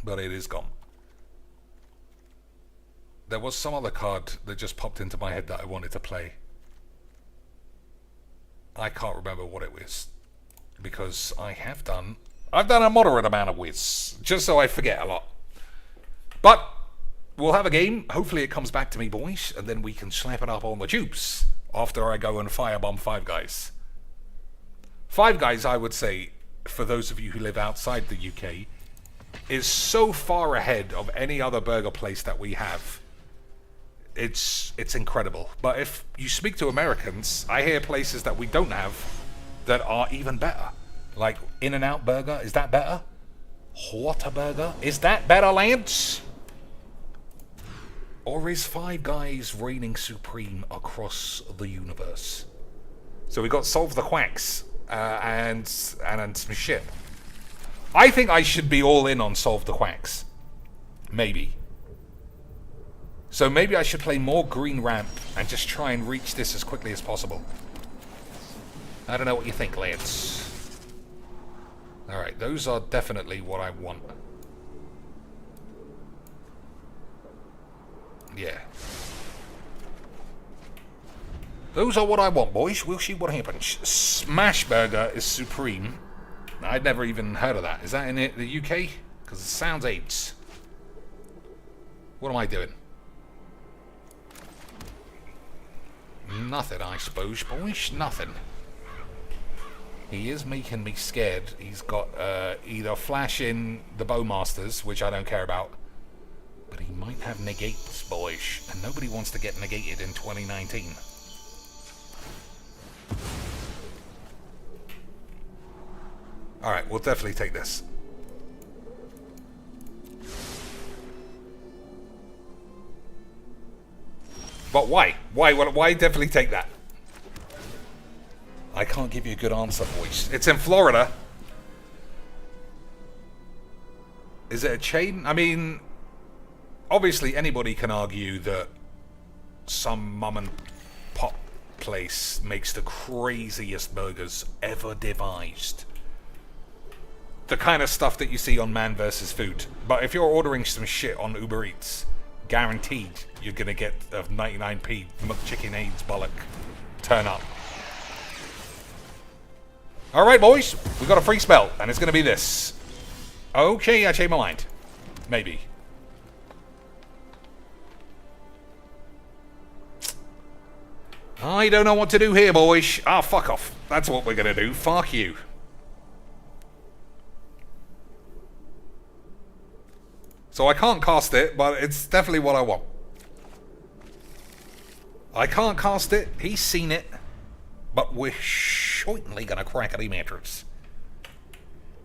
But it is gone. There was some other card that just popped into my head that I wanted to play. I can't remember what it was. Because I've done a moderate amount of Wiz. Just so I forget a lot. But we'll have a game. Hopefully it comes back to me, boys. And then we can slap it up on the tubes. After I go and firebomb Five Guys. Five Guys, I would say, for those of you who live outside the UK, is so far ahead of any other burger place that we have. It's incredible. But if you speak to Americans, I hear places that we don't have that are even better. Like In-N-Out Burger, is that better? Whataburger, is that better, Lance? Or is Five Guys reigning supreme across the universe? So we got Solve the Quacks and some shit. I think I should be all in on Solve the Quacks. Maybe. So maybe I should play more Green Ramp and just try and reach this as quickly as possible. I don't know what you think, Lance. Alright, those are definitely what I want. Yeah. Those are what I want, boys. We'll see what happens. Smash Burger is supreme. I'd never even heard of that. Is that in the UK? Because it sounds AIDS. What am I doing? Nothing, I suppose, boys. Nothing. He is making me scared. He's got either Flash in the Brewmeisters, which I don't care about, but he might have negates, boys, and nobody wants to get negated in 2019. Alright, we'll definitely take this. But why? Why definitely take that? I can't give you a good answer, boys. It's in Florida. Is it a chain? I mean, obviously anybody can argue that some mum and pop place makes the craziest burgers ever devised. The kind of stuff that you see on Man vs. Food. But if you're ordering some shit on Uber Eats, guaranteed you're going to get a 99p McChicken AIDS bollock turn up. Alright, boys. We've got a free spell, and it's going to be this. Okay, I changed my mind. Maybe. I don't know what to do here, boys. Ah, fuck off. That's what we're going to do. Fuck you. So I can't cast it, but it's definitely what I want. I can't cast it. He's seen it. But we're certainly going to crack at mattress.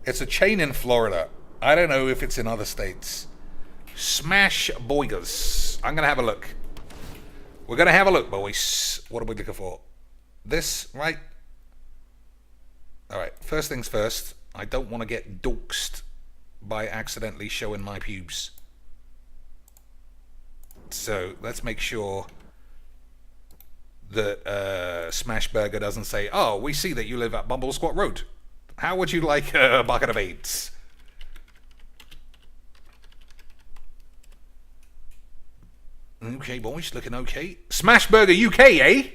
It's a chain in Florida. I don't know if it's in other states. Smash Boigers. I'm going to have a look. We're going to have a look, boys. What are we looking for? This, right? Alright, first things first. I don't want to get doxed by accidentally showing my pubes. So, let's make sure that Smash Burger doesn't say, oh, we see that you live at Bumble Squat Road. How would you like a bucket of AIDS? Okay, boys, looking okay. Smash Burger UK, eh?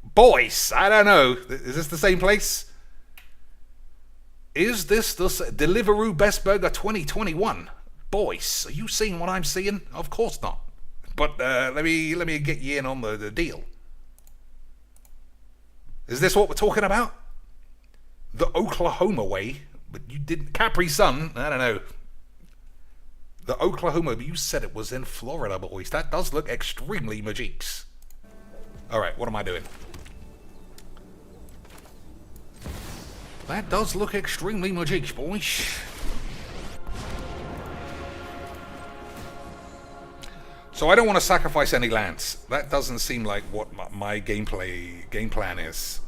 Boys, I don't know. Is this the same place? Is this the Deliveroo Best Burger 2021? Boys, are you seeing what I'm seeing? Of course not. But let me get you in on the deal. Is this what we're talking about? The Oklahoma way? But you didn't. Capri Sun? I don't know. The Oklahoma, but you said it was in Florida, boys. That does look extremely Majix. Alright, what am I doing? That does look extremely Majix, boys. So I don't want to sacrifice any lands. That doesn't seem like what my game plan is.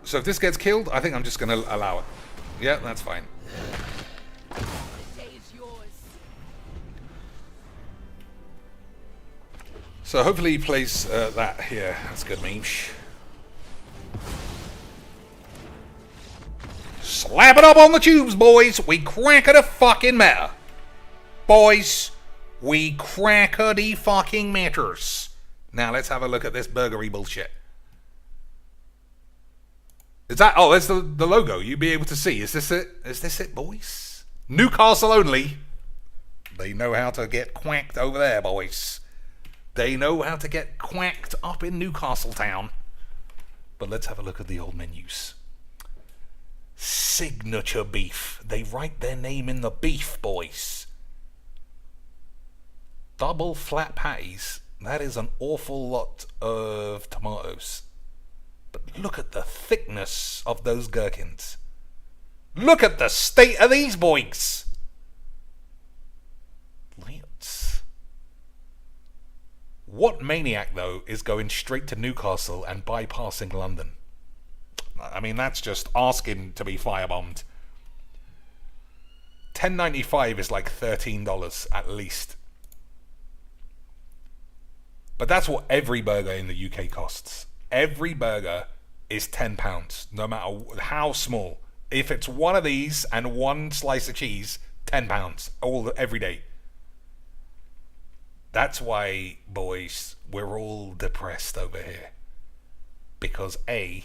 So if this gets killed, I think I'm just going to allow it. Yeah, that's fine. So hopefully he plays that here. That's good, Meesh. Slap it up on the tubes, boys. We crackety fucking matter. Boys, we crackety fucking matters. Now let's have a look at this burgery bullshit. Is that... Oh, there's the logo. You'll be able to see. Is this it? Is this it, boys? Newcastle only. They know how to get quacked over there, boys. They know how to get quacked up in Newcastle town. But let's have a look at the old menus. Signature beef. They write their name in the beef, boys. Double flat patties. That is an awful lot of tomatoes. But look at the thickness of those gherkins. Look at the state of these boys. What maniac, though, is going straight to Newcastle and bypassing London? I mean, that's just asking to be firebombed. $10.95 is like $13 at least. But that's what every burger in the UK costs. Every burger is £10, no matter how small. If it's one of these and one slice of cheese, £10 every day. That's why, boys, we're all depressed over here. Because A,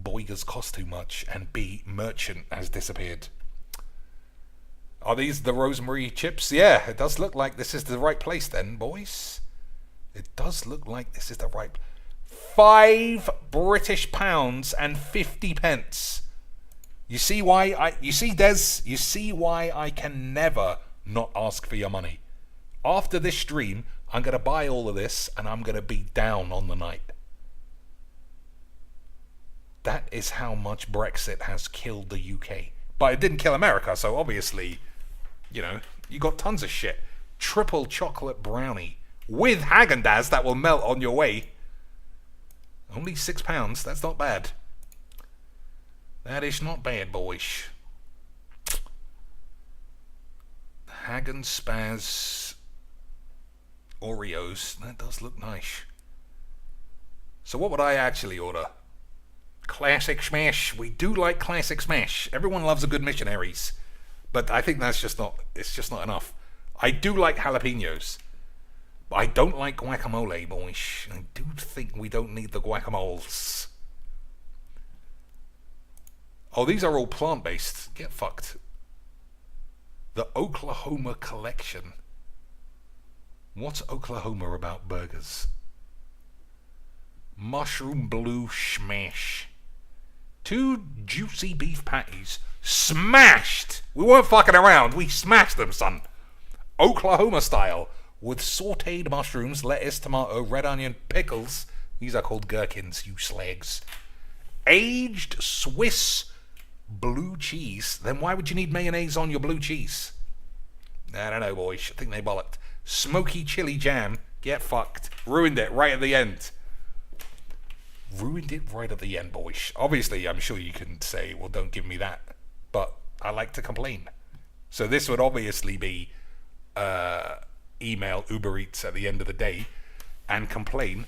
burgers cost too much, and B, merchant has disappeared. Are these the rosemary chips? Yeah, it does look like this is the right place then, boys. It does look like this is the right... £5 British and 50 pence. You see why you see, Des? You see why I can never not ask for your money. After this stream, I'm going to buy all of this and I'm going to be down on the night. That is how much Brexit has killed the UK. But it didn't kill America, so obviously, you know, you got tons of shit. Triple chocolate brownie with Häagen-Dazs that will melt on your way. Only £6, that's not bad. That is not bad, boys. Häagen-Spaz Oreos, that does look nice. So what would I actually order? Classic smash. We do like classic smash. Everyone loves a good missionaries. But I think that's just not, it's just not enough. I do like jalapenos. But I don't like guacamole, boys. I do think we don't need the guacamoles. Oh, these are all plant-based. Get fucked. The Oklahoma Collection. What's Oklahoma about burgers? Mushroom blue smash. 2 juicy beef patties. Smashed! We weren't fucking around. We smashed them, son. Oklahoma style. With sauteed mushrooms, lettuce, tomato, red onion, pickles. These are called gherkins, you slags. Aged Swiss blue cheese. Then why would you need mayonnaise on your blue cheese? I don't know, boys. I think they bollocked. Smoky chili jam. Get fucked. Ruined it right at the end. Ruined it right at the end, boys. Obviously, I'm sure you can say, well, don't give me that. But I like to complain. So this would obviously be email Uber Eats at the end of the day and complain.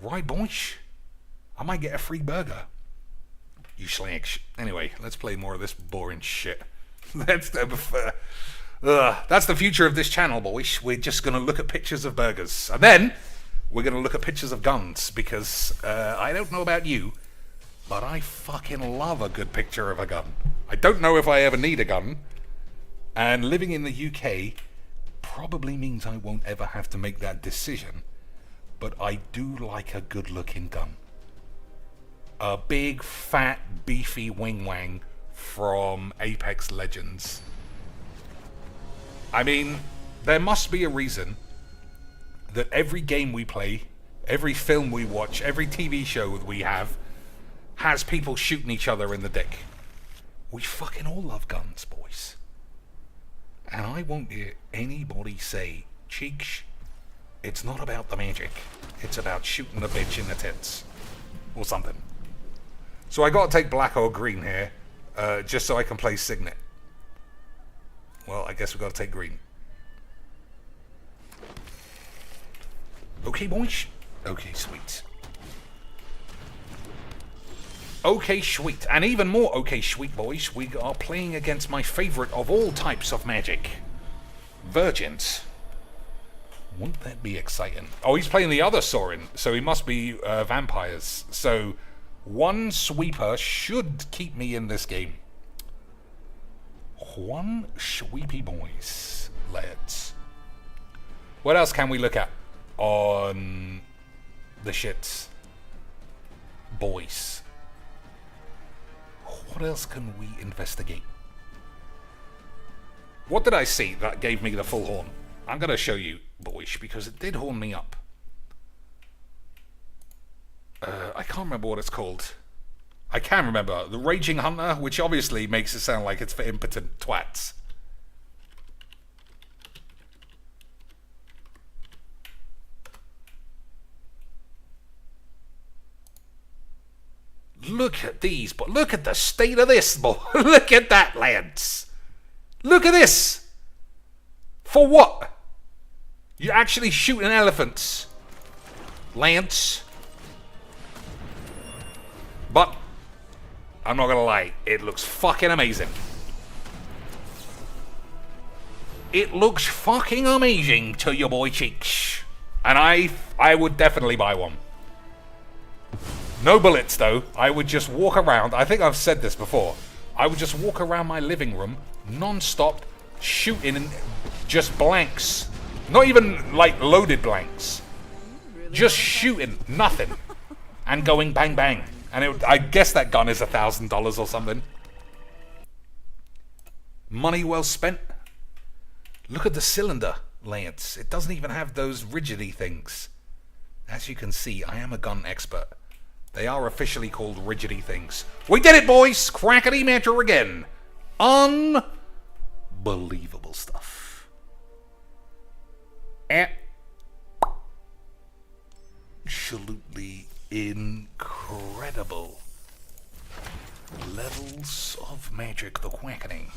Right, boys? I might get a free burger. You slags. Anyway, let's play more of this boring shit. That's the future of this channel, boys. We're just going to look at pictures of burgers. And then we're going to look at pictures of guns. Because I don't know about you, but I fucking love a good picture of a gun. I don't know if I ever need a gun. And living in the UK probably means I won't ever have to make that decision. But I do like a good looking gun. A big, fat, beefy wing-wang from Apex Legends. I mean, there must be a reason that every game we play, every film we watch, every TV show that we have, has people shooting each other in the dick. We fucking all love guns, boys. And I won't hear anybody say, Cheeks, it's not about the magic. It's about shooting the bitch in the tits. Or something. So I gotta take black or green here, just so I can play Signet. Well, I guess we gotta take green. Okay, boys. Okay, sweet. Okay, sweet. And even more okay, sweet, boys. We are playing against my favorite of all types of magic. Virgins. Wouldn't that be exciting? Oh, he's playing the other Sorin, so he must be vampires. So, one sweeper should keep me in this game. One sweepy boys, lads. What else can we look at on the shits? Boys. What else can we investigate? What did I see that gave me the full horn? I'm going to show you, boys, because it did horn me up. I can't remember what it's called. I can remember. The Raging Hunter, which obviously makes it sound like it's for impotent twats. Look at these, but look at the state of this, boy. Look at that, lads. Look at this. For what? You're actually shooting elephants, Lance. But I'm not gonna lie, it looks fucking amazing. It looks fucking amazing to your boy Cheeks. And I would definitely buy one. No bullets though. I would just walk around. I think I've said this before. I would just walk around my living room non-stop shooting just blanks. Not even like loaded blanks. Just shooting nothing and going bang bang. And I guess that gun is $1,000 or something. Money well spent. Look at the cylinder, Lance. It doesn't even have those rigidy things. As you can see, I am a gun expert. They are officially called rigidy things. We did it, boys! Crackety matter again. Unbelievable stuff. Absolutely incredible levels of magic the quackening.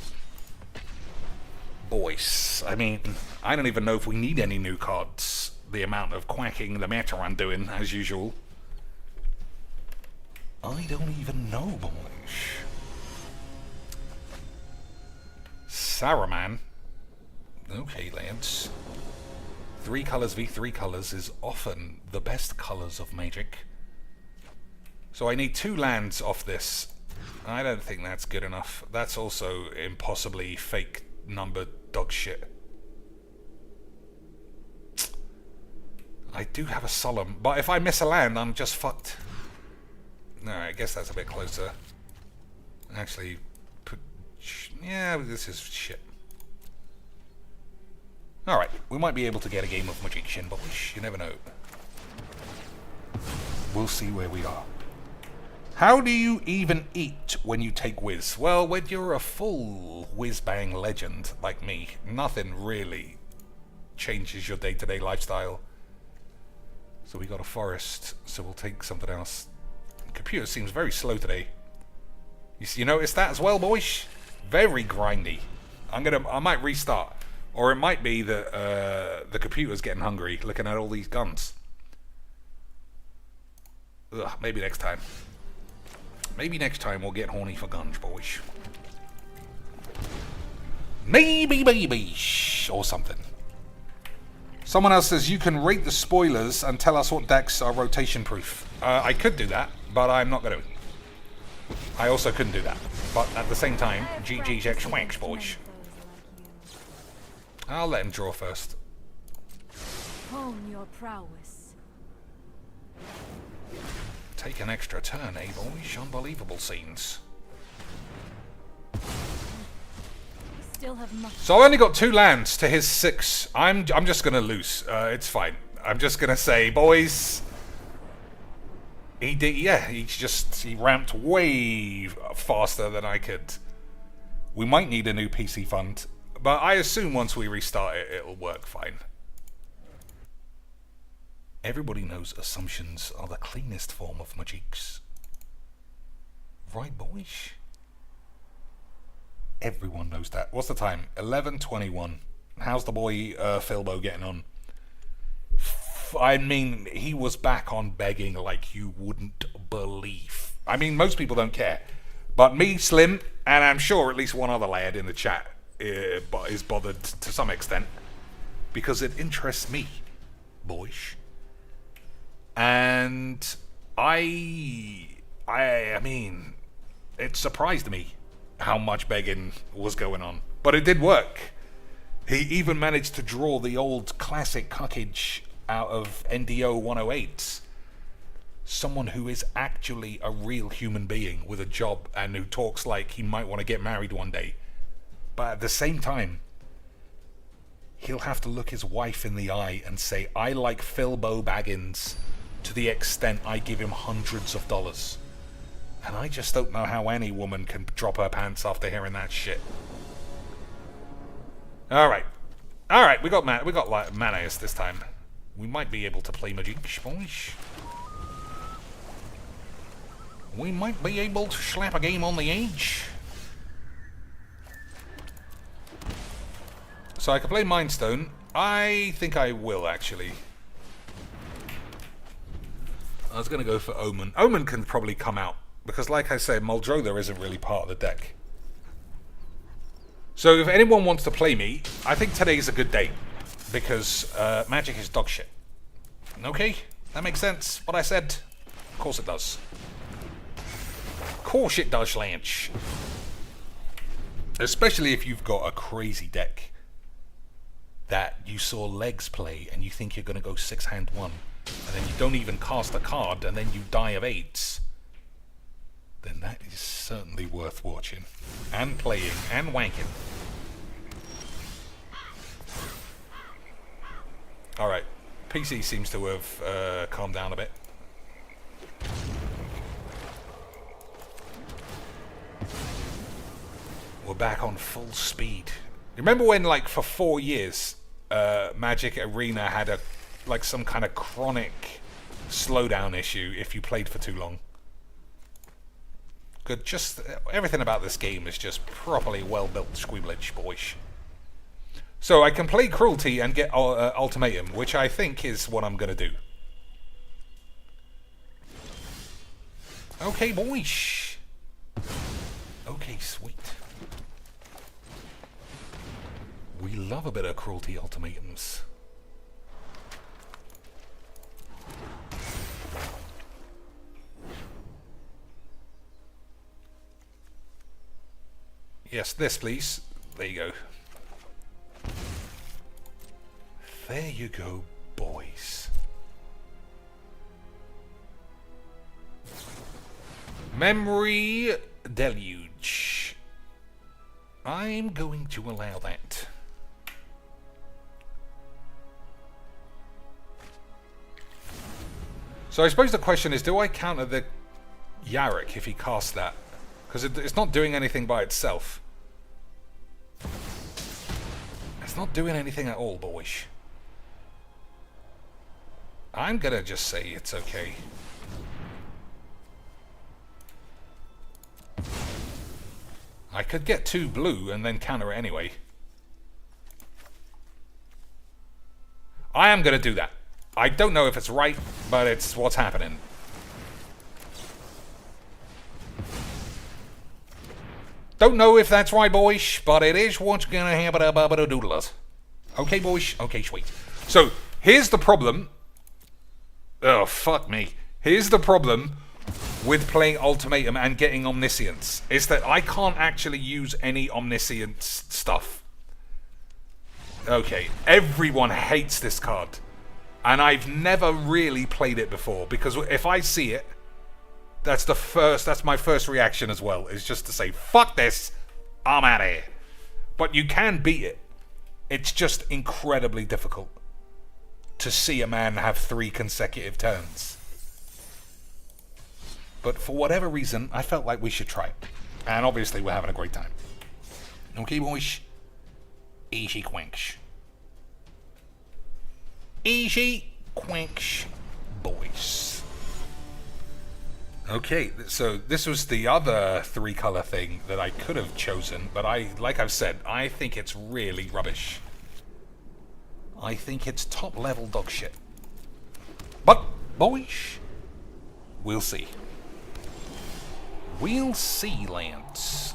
Boys, I mean, I don't even know if we need any new cards. The amount of quacking the matter I'm doing, as usual. I don't even know, boys. Saruman. Okay, lads. 3 colors v 3 colors is often the best colors of magic. So I need 2 lands off this. I don't think that's good enough. That's also impossibly fake numbered dog shit. I do have a solemn, but if I miss a land, I'm just fucked. No, I guess that's a bit closer. Actually, yeah, this is shit. Alright, we might be able to get a game of Magician, but you never know. We'll see where we are. How do you even eat when you take whiz? Well, when you're a full whiz-bang legend like me, nothing really changes your day-to-day lifestyle. So we got a forest, so we'll take something else. The computer seems very slow today. You notice that as well, boys? Very grindy. I might restart. Or it might be that the computer's getting hungry looking at all these guns. Ugh, maybe next time. Maybe next time we'll get horny for guns, boys. Maybe, or something. Someone else says you can rate the spoilers and tell us what decks are rotation proof. I could do that, but I'm not going to. I also couldn't do that. But at the same time, GG's X Wanks, boys. I'll let him draw first. Hone your prowess. Take an extra turn, eh, boys? Unbelievable scenes. Still have much. So I've only got 2 lands to his 6. I'm just gonna lose. It's fine. I'm just gonna say, boys. He did. Yeah, he ramped way faster than I could. We might need a new PC fund, But I assume once we restart it, it'll work fine. Everybody knows assumptions are the cleanest form of magics. Right, boys? Everyone knows that. What's the time? 11:21. How's the boy Philbo getting on? I mean, he was back on begging like you wouldn't believe. I mean, most people don't care. But me, Slim, and I'm sure at least one other lad in the chat is bothered to some extent. Because it interests me, boys. And I mean, it surprised me how much begging was going on. But it did work. He even managed to draw the old classic cuckage out of NDO 108. Someone who is actually a real human being with a job and who talks like he might want to get married one day. But at the same time, he'll have to look his wife in the eye and say, I like Philbo Baggins to the extent I give him hundreds of dollars. And I just don't know how any woman can drop her pants after hearing that shit. Alright. Alright, we got like Manas this time. We might be able to play Magic, boys. We might be able to slap a game on the edge. So I can play Mind Stone. I think I will, actually. I was going to go for Omen. Omen can probably come out. Because like I said, Muldrotha isn't really part of the deck. So if anyone wants to play me, I think today's a good day. Because Magic is dog shit. Okay? That makes sense, what I said? Of course it does. Of course it does, Lanch. Especially if you've got a crazy deck that you saw Legs play and you think you're going to go 6-hand 1. And then you don't even cast a card and then you die of 8s. Then that is certainly worth watching. And playing and wanking. Alright. PC seems to have calmed down a bit. We're back on full speed. Remember when, like, for 4 years, Magic Arena had a some kind of chronic slowdown issue if you played for too long? Good, just everything about this game is just properly well built, Squeeblebeaner boys. So I can play Cruelty and get Ultimatum, which I think is what I'm gonna do. Okay, boys. Okay, sweet. We love a bit of Cruelty Ultimatums. Yes, this please. There you go. There you go, boys. Memory Deluge. I'm going to allow that. So I suppose the question is, do I counter the Yarick if he casts that? Because it's not doing anything by itself. It's not doing anything at all, boys. I'm gonna just say it's okay. I could get 2 blue and then counter it anyway. I am gonna do that. I don't know if it's right, but it's what's happening. Don't know if that's right, boys, but it is what's gonna happen about a doodlers. Okay, boys? Okay, sweet. So, here's the problem. Oh, fuck me. Here's the problem with playing Ultimatum and getting Omniscience, is that I can't actually use any Omniscience stuff. Okay, everyone hates this card. And I've never really played it before, because if I see it, that's my first reaction as well, is just to say, fuck this, I'm out of here. But you can beat it. It's just incredibly difficult to see a man have 3 consecutive turns. But for whatever reason, I felt like we should try it. And obviously we're having a great time. Okay, boys? Easy quench. Easy quench, boys. Okay, so this was the other 3-color thing that I could have chosen, but like I've said, I think it's really rubbish. I think it's top-level dog shit. But, boys, we'll see. We'll see, Lance.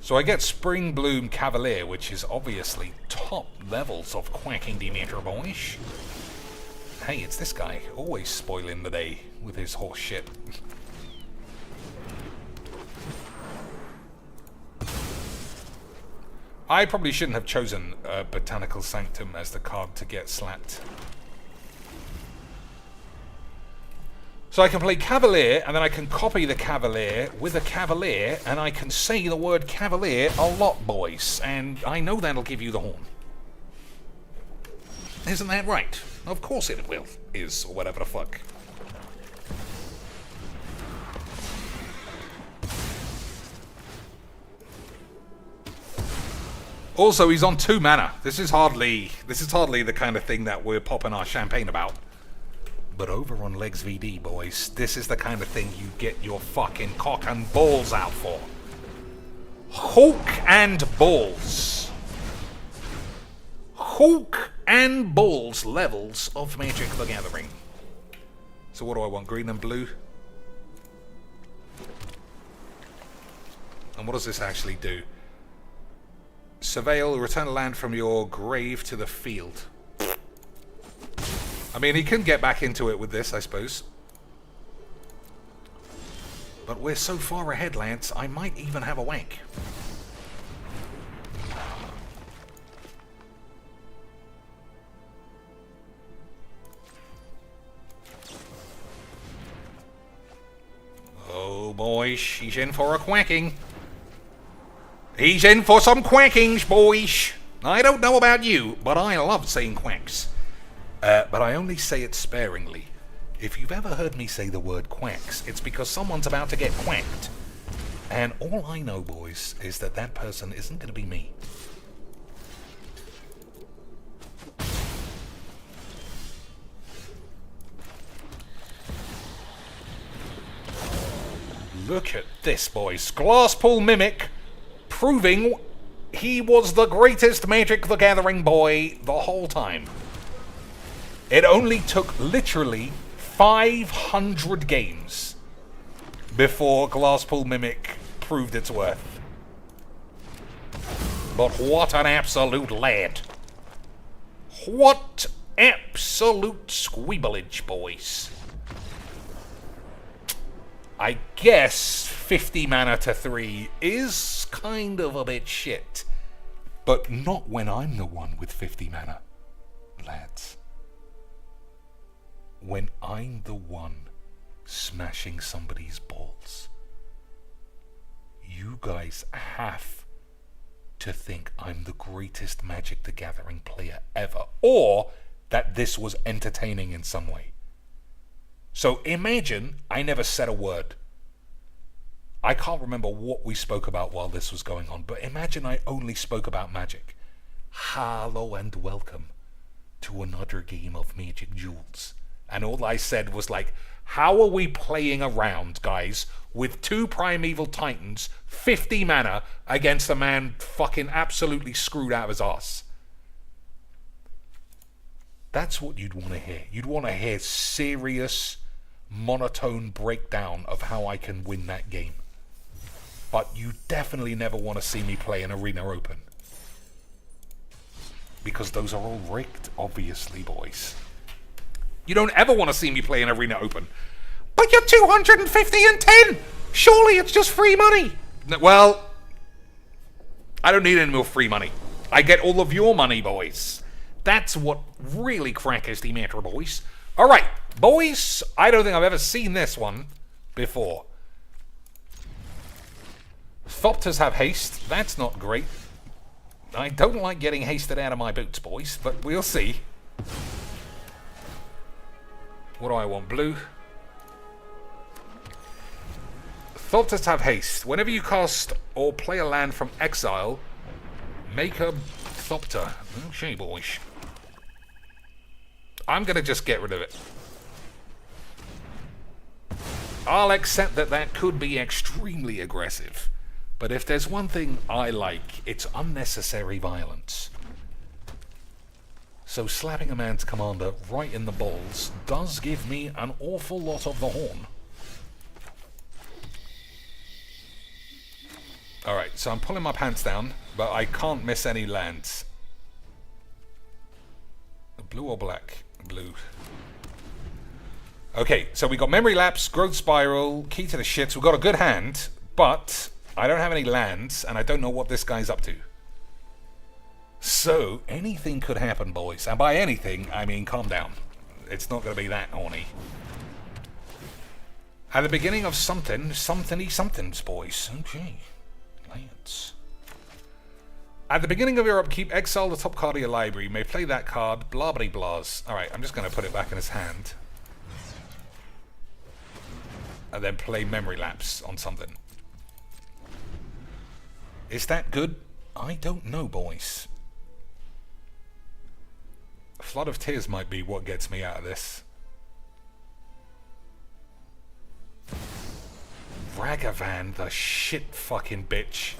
So I get Spring Bloom Cavalier, which is obviously top levels of quacking Demeter, boys. Hey, it's this guy, always spoiling the day with his horse shit. I probably shouldn't have chosen Botanical Sanctum as the card to get slapped. So I can play Cavalier, and then I can copy the Cavalier with a Cavalier, and I can say the word Cavalier a lot, boys. And I know that'll give you the horn. Isn't that right? Of course it will. Is, or whatever the fuck. Also, he's on 2 mana. This is hardly the kind of thing that we're popping our champagne about. But over on Legs VD, boys, this is the kind of thing you get your fucking cock and balls out for. Hawk and balls. Hawk and balls levels of Magic the Gathering. So what do I want? Green and blue? And what does this actually do? Surveil, return a land from your grave to the field. I mean, he can get back into it with this, I suppose. But we're so far ahead, Lance, I might even have a wank. Oh boy, he's in for a quacking. He's in for some quackings, boys. I don't know about you, but I love saying quacks. But I only say it sparingly. If you've ever heard me say the word quacks, it's because someone's about to get quacked. And all I know, boys, is that that person isn't going to be me. Look at this, boys. Glasspool Mimic proving he was the greatest Magic the Gathering boy the whole time. It only took literally 500 games before Glasspool Mimic proved its worth. But what an absolute lad. What absolute squeebleage, boys. I guess 50 mana to 3 is kind of a bit shit. But not when I'm the one with 50 mana, lads. When I'm the one smashing somebody's balls. You guys have to think I'm the greatest Magic the Gathering player ever, or that this was entertaining in some way. So imagine I never said a word. I can't remember what we spoke about while this was going on, but imagine I only spoke about Magic. Hello and welcome to another game of Magic Duels. And all I said was like, how are we playing around, guys, with 2 Primeval Titans, 50 mana, against a man fucking absolutely screwed out of his ass? That's what you'd want to hear. You'd want to hear serious, monotone breakdown of how I can win that game. But you definitely never want to see me play an Arena Open. Because those are all rigged, obviously, boys. You don't ever want to see me play an Arena Open. But you're 250 and 10! Surely it's just free money! Well, I don't need any more free money. I get all of your money, boys. That's what really crackers the matter, boys. Alright, boys, I don't think I've ever seen this one before. Thopters have haste. That's not great. I don't like getting hasted out of my boots, boys, but we'll see. What do I want? Blue? Thopters have haste. Whenever you cast or play a land from exile, make a Thopter. Okay, boys. I'm going to just get rid of it. I'll accept that that could be extremely aggressive. But if there's one thing I like, it's unnecessary violence. So slapping a man's commander right in the balls does give me an awful lot of the horn. Alright, so I'm pulling my pants down, but I can't miss any lands. Blue or black? Blue. Okay, so we got Memory Lapse, Growth Spiral, Key to the Shits. We've got a good hand, but I don't have any lands, and I don't know what this guy's up to. So, anything could happen, boys. And by anything, I mean calm down. It's not going to be that horny. At the beginning of something, somethings, boys. Okay. Lands. At the beginning of your upkeep, exile the top card of your library. You may play that card, blah blah blahs. Alright, I'm just going to put it back in his hand. And then play Memory Lapse on something. Is that good? I don't know, boys. Flood of Tears might be what gets me out of this. Ragavan, the shit fucking bitch.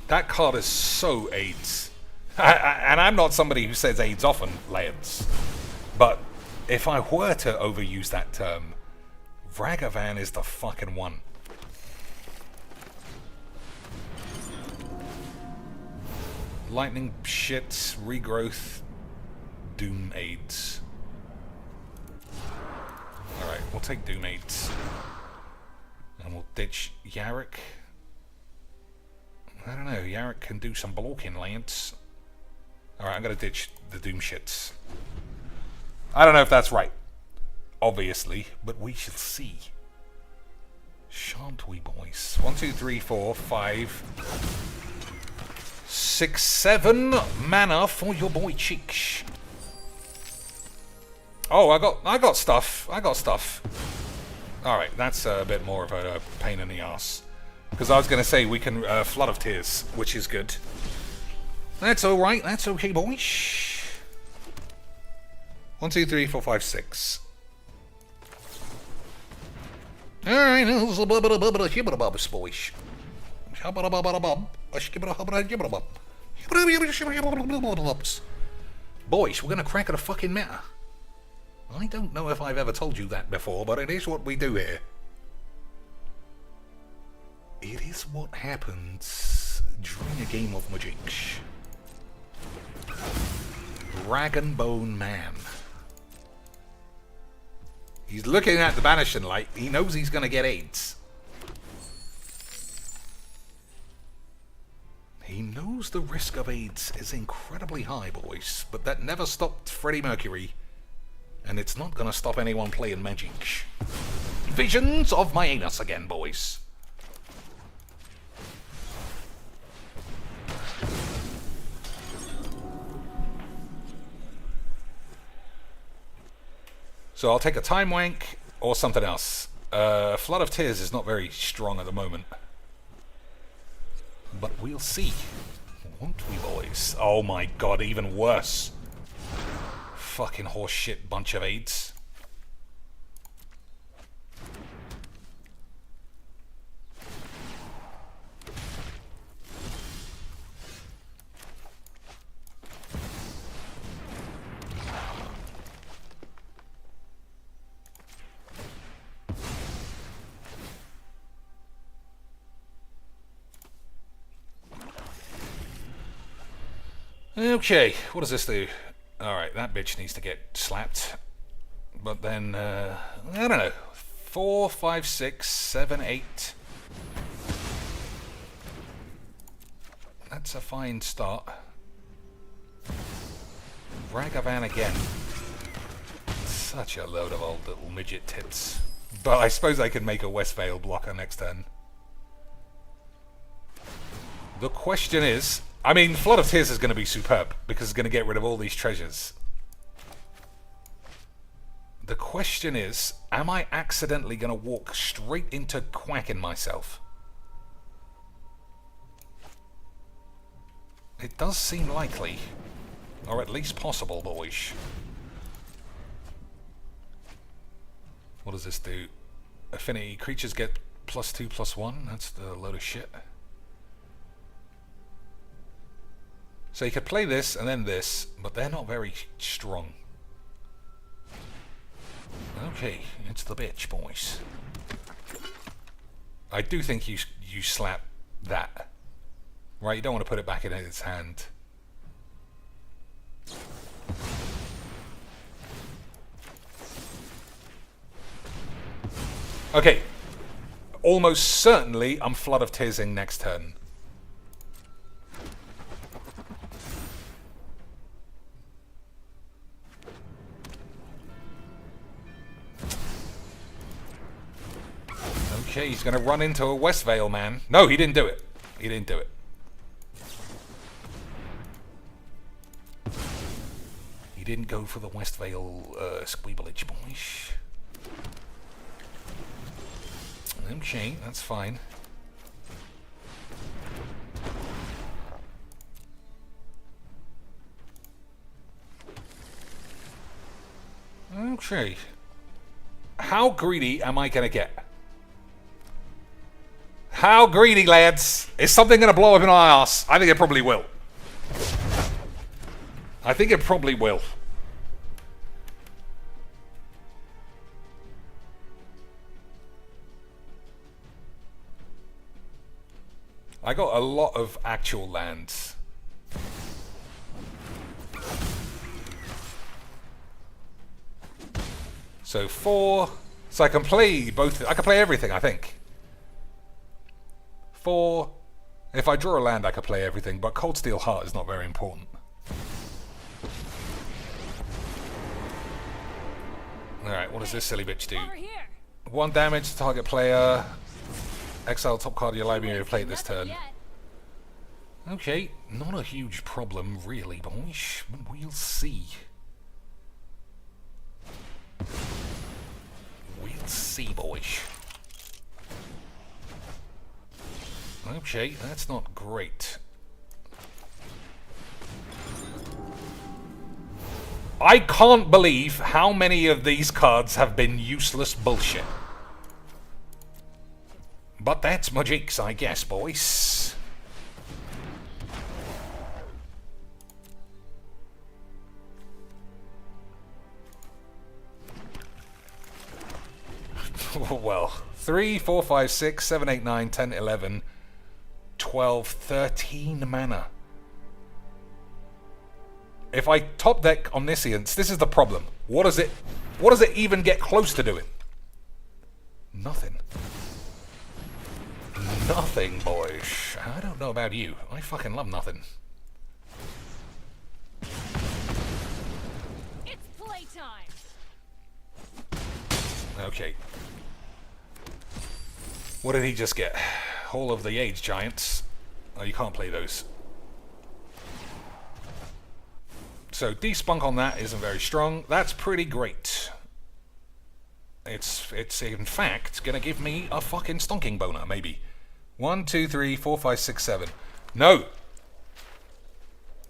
That card is so AIDS. And I'm not somebody who says AIDS often, Lance. But if I were to overuse that term, Ragavan is the fucking one. Lightning shits, regrowth, Doom AIDS. Alright, we'll take Doom AIDS. And we'll ditch Yarrick. I don't know, Yarrick can do some blocking, Lance. Alright, I'm gonna ditch the Doom shits. I don't know if that's right, obviously, but we shall see. Shan't we, boys? 1, 2, 3, 4, 5... 6, 7 mana for your boy Cheeks. Oh, I got stuff. Alright, that's a bit more of a pain in the ass. Because I was going to say we can Flood of Tears, which is good. That's alright, that's okay, boys. 1, 2, 3, 4, 5, 6. Alright, this is a bit of a hibbity boys. Boys, we're gonna crack at a fucking meta. I don't know if I've ever told you that before, but it is what we do here. It is what happens during a game of Magic. Dragon Bone Man. He's looking at the Banishing Light. He knows he's gonna get AIDS. He knows the risk of AIDS is incredibly high, boys, but that never stopped Freddie Mercury, and it's not gonna stop anyone playing Magic. Visions of my anus again, boys. So I'll take a Time Wank or something else. Flood of Tears is not very strong at the moment. But we'll see, won't we, boys? Oh my god, even worse. Fucking horseshit bunch of AIDS. Okay, what does this do? Alright, that bitch needs to get slapped. But then, I don't know. 4, 5, 6, 7, 8. That's a fine start. Ragavan again. Such a load of old little midget tits. But I suppose I can make a Westvale blocker next turn. The question is... I mean, Flood of Tears is going to be superb, because it's going to get rid of all these treasures. The question is, am I accidentally going to walk straight into quacking myself? It does seem likely, or at least possible, boys. What does this do? Affinity creatures get +2/+1. That's the load of shit. So you could play this and then this, but they're not very strong. Okay, it's the bitch, boys. I do think you slap that. Right, you don't want to put it back in its hand. Okay. Almost certainly I'm Flood of Tizzing next turn. Okay, he's going to run into a Westvale man. No, he didn't do it. He didn't do it. He didn't go for the Westvale Squeeblebeaner, boys. Okay, that's fine. Okay. How greedy am I going to get? How greedy, lads? Is something going to blow up in our ass? I think it probably will. I think it probably will. I got a lot of actual lands. So 4. So I can play both. I can play everything, I think. 4. If I draw a land, I can play everything, but Cold Steel Heart is not very important. Alright, what does this silly bitch do? 1 damage to target player. Exile top card of your library to play it this turn. Okay, not a huge problem, really, boys. We'll see. We'll see, boys. Okay, that's not great. I can't believe how many of these cards have been useless bullshit. But that's Magic's, I guess, boys. Well, 3, 4, 5, 6, 7, 8, 9, 10, 11, 12, 13 mana. If I top deck Omniscience, this is the problem. What does it even get close to doing? Nothing. Nothing, boys. I don't know about you. I fucking love nothing. It's playtime. Okay. What did he just get? Hall of the Age Giants. Oh, you can't play those. So despunk on that isn't very strong. That's pretty great. It's in fact gonna give me a fucking stonking boner, maybe. 1, 2, 3, 4, 5, 6, 7. No!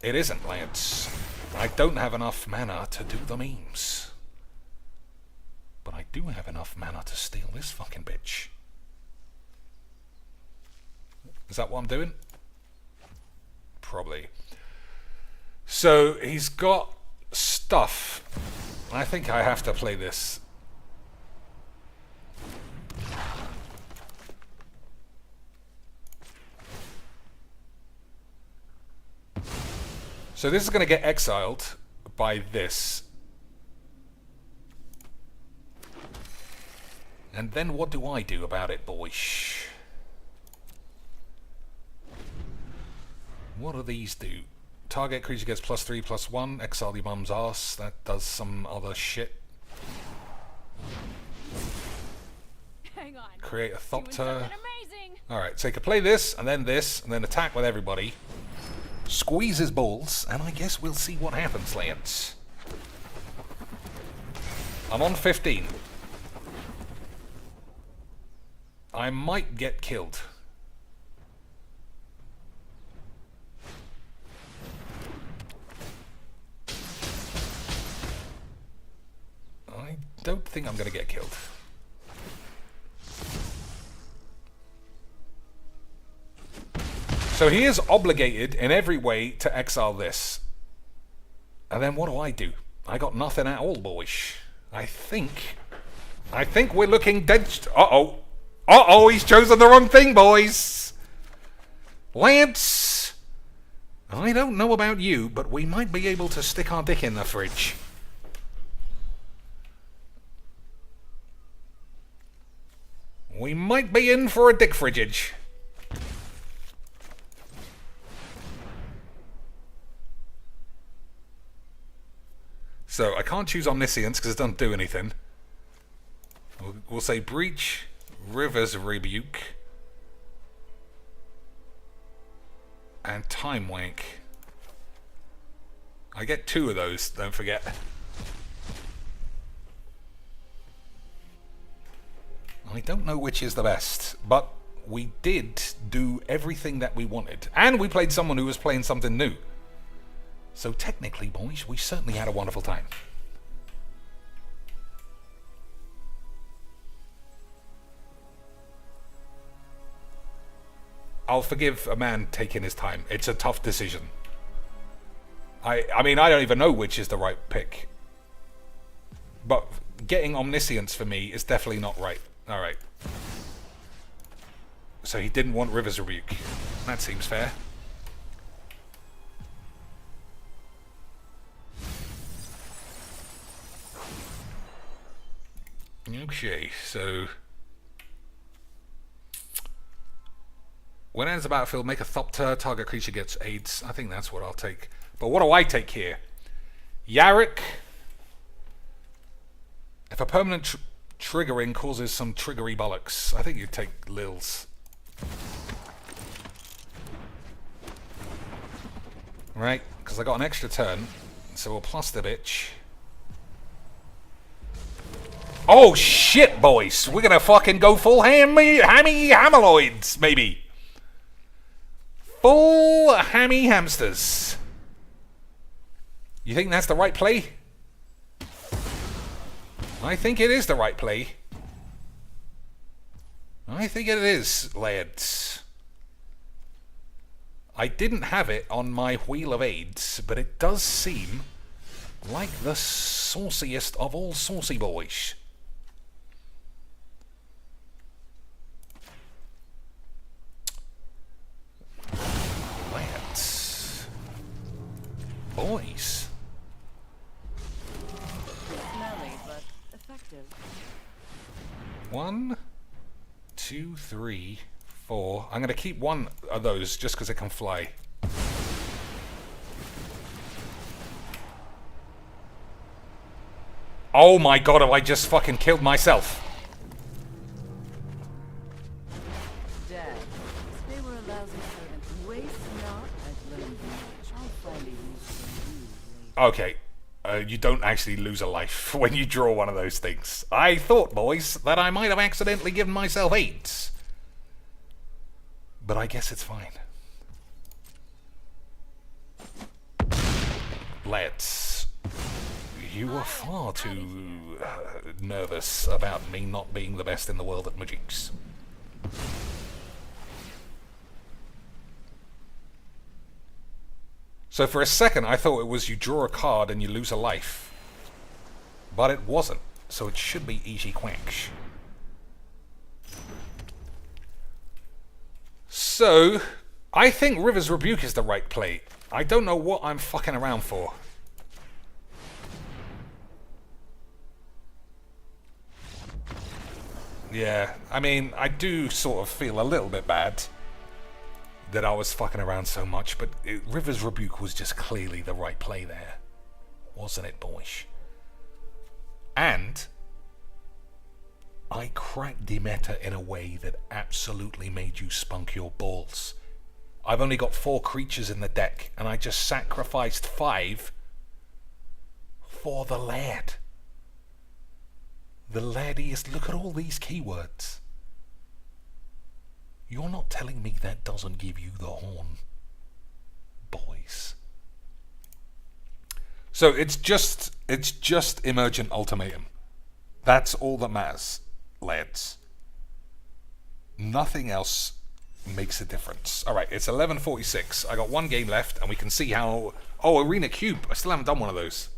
It isn't, lads. I don't have enough mana to do the memes. But I do have enough mana to steal this fucking bitch. Is that what I'm doing? Probably. So he's got stuff. I think I have to play this. So this is going to get exiled by this. And then what do I do about it, boys? What do these do? Target creature gets +3/+1. Exile your mum's ass. That does some other shit. Hang on. Create a Thopter. Amazing. Alright, so you can play this, and then attack with everybody. Squeeze his balls, and I guess we'll see what happens, lads. I'm on 15. I might get killed. I don't think I'm going to get killed. So he is obligated in every way to exile this. And then what do? I got nothing at all, boys. I think we're looking dead. Uh-oh. Uh-oh, he's chosen the wrong thing, boys. Lance, I don't know about you, but we might be able to stick our dick in the fridge. We might be in for a dick fridgeage. So I can't choose Omniscience because it doesn't do anything. We'll say Breach, River's Rebuke, and Time Wank. I get 2 of those, don't forget. I don't know which is the best, but we did do everything that we wanted. And we played someone who was playing something new. So technically, boys, we certainly had a wonderful time. I'll forgive a man taking his time. It's a tough decision. I mean, I don't even know which is the right pick. But getting Omniscience for me is definitely not right. Alright. So he didn't want River's Rebuke. That seems fair. Okay, so when it ends the battlefield, make a Thopter, target creature gets AIDS. I think that's what I'll take. But what do I take here? Yarrick. If a permanent triggering causes some triggery bollocks, I think you'd take Lils. Right, because I got an extra turn, so we'll plus the bitch. Oh shit, boys! We're gonna fucking go full hammy hamaloids, maybe. Full hammy hamsters. You think that's the right play? I think it is the right play. I think it is, lads. I didn't have it on my Wheel of AIDS, but it does seem like the sauciest of all saucy boys. Lads. Boys. Smelly, but effective. 1, 2, 3, 4. I'm going to keep one of those just because it can fly. Oh my god, have I just fucking killed myself? Dad, they were a lousy servant. Waste not, I've learned much. I'll find a use for you later. Okay, you don't actually lose a life when you draw one of those things. I thought, boys, that I might have accidentally given myself 8. But I guess it's fine. Let's... You were far too nervous about me not being the best in the world at Magics. So for a second I thought it was you draw a card and you lose a life. But it wasn't, so it should be easy quacks. So, I think River's Rebuke is the right play. I don't know what I'm fucking around for. Yeah, I mean, I do sort of feel a little bit bad that I was fucking around so much, but River's Rebuke was just clearly the right play there. Wasn't it, boys? And I cracked the meta in a way that absolutely made you spunk your balls. I've only got 4 creatures in the deck, and I just sacrificed 5 for the lad. The laddiest. Look at all these keywords. You're not telling me that doesn't give you the horn, boys. So it's just Emergent Ultimatum. That's all that matters, lads. Nothing else makes a difference. Alright, it's 11:46. I got one game left, and we can see how... Oh, Arena Cube. I still haven't done one of those.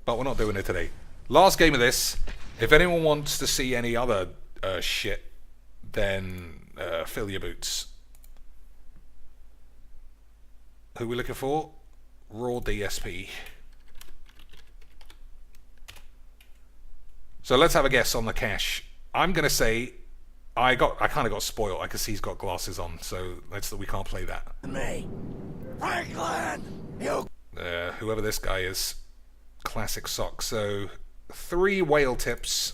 But we're not doing it today. Last game of this. If anyone wants to see any other shit, then fill your boots. Who are we looking for? Raw DSP. So let's have a guess on the cash. I'm going to say... I kind of got spoiled. I can see he's got glasses on, so we can't play that. Me. Franklin! You... Whoever this guy is. Classic sock. So, 3 whale tips.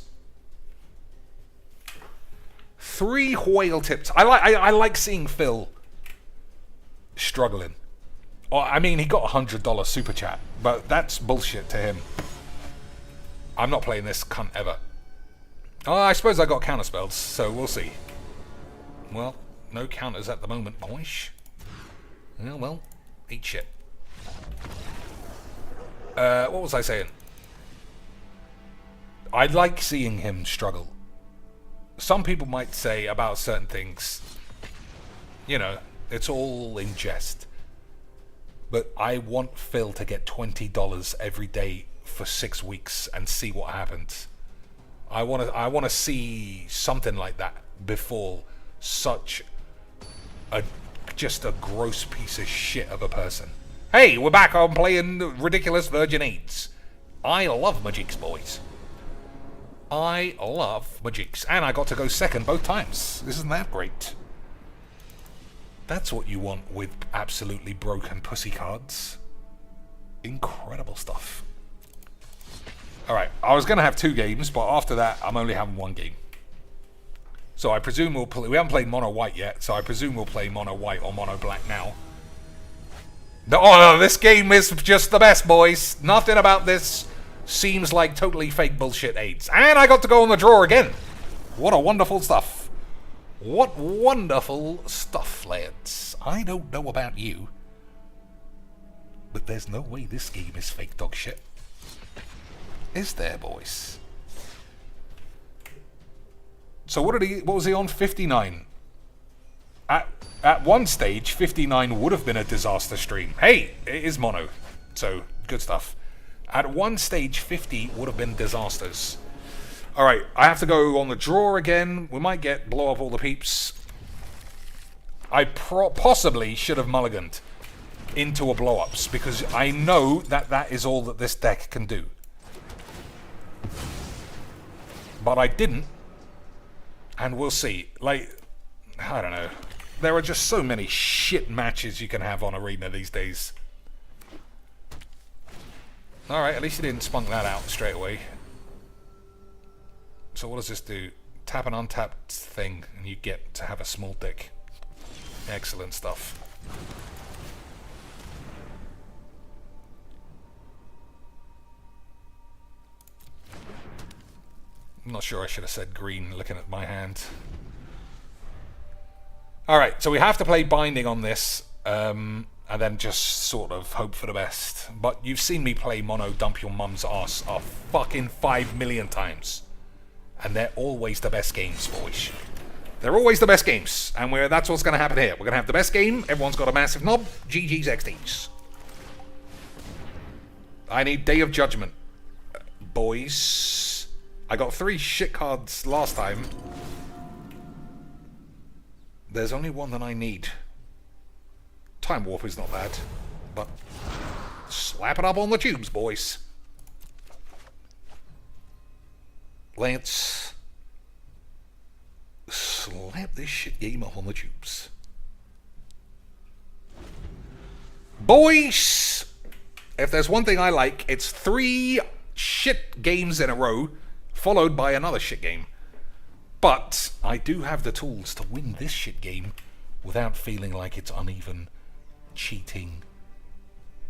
3 whale tips. I like seeing Phil struggling. Oh, I mean, he got a $100 super chat, but that's bullshit to him. I'm not playing this cunt ever. Oh, I suppose I got counter spells, so we'll see. Well, no counters at the moment, boys. Yeah, well, eat shit. What was I saying? I like seeing him struggle. Some people might say about certain things, you know, it's all in jest. But I want Phil to get $20 every day for 6 weeks and see what happens. I want to see something like that before such just a gross piece of shit of a person. Hey, we're back on playing Ridiculous Virgin 8s. I love Magics, boys. I love Magics. And I got to go second both times. Isn't that great? That's what you want with absolutely broken pussy cards. Incredible stuff. Alright, I was going to have 2 games, but after that, I'm only having 1 game. So I presume we'll play... We haven't played Mono White yet, so I presume we'll play Mono White or Mono Black now. Oh, this game is just the best, boys. Nothing about this seems like totally fake bullshit AIDS. And I got to go on the draw again. What a wonderful stuff. What wonderful stuff, lads. I don't know about you, but there's no way this game is fake dog shit. Is there, boys? So what was he on? 59. At one stage, 59 would have been a disaster stream. Hey, it is mono, so good stuff. At one stage, 50 would have been disasters. Alright, I have to go on the draw again. We might blow up all the peeps. I possibly should have mulliganed into a blow-ups, because I know that is all that this deck can do. But I didn't, and we'll see. Like, I don't know. There are just so many shit matches you can have on Arena these days. Alright, at least you didn't spunk that out straight away. So what does this do? Tap an untapped thing, and you get to have a small dick. Excellent stuff. I'm not sure I should have said green looking at my hand. Alright, so we have to play Binding on this, and then just sort of hope for the best. But you've seen me play Mono Dump Your Mum's Ass a fucking 5 million times. And they're always the best games, boys. They're always the best games. And that's what's going to happen here. We're going to have the best game. Everyone's got a massive knob. GG's XDs. I need Day of Judgment, boys. I got 3 shit cards last time. There's only one that I need. Time Warp is not bad, but slap it up on the tubes, boys. Let's slap this shit game up on the tubes. Boys! If there's one thing I like, it's 3 shit games in a row, followed by another shit game. But I do have the tools to win this shit game without feeling like it's uneven, cheating,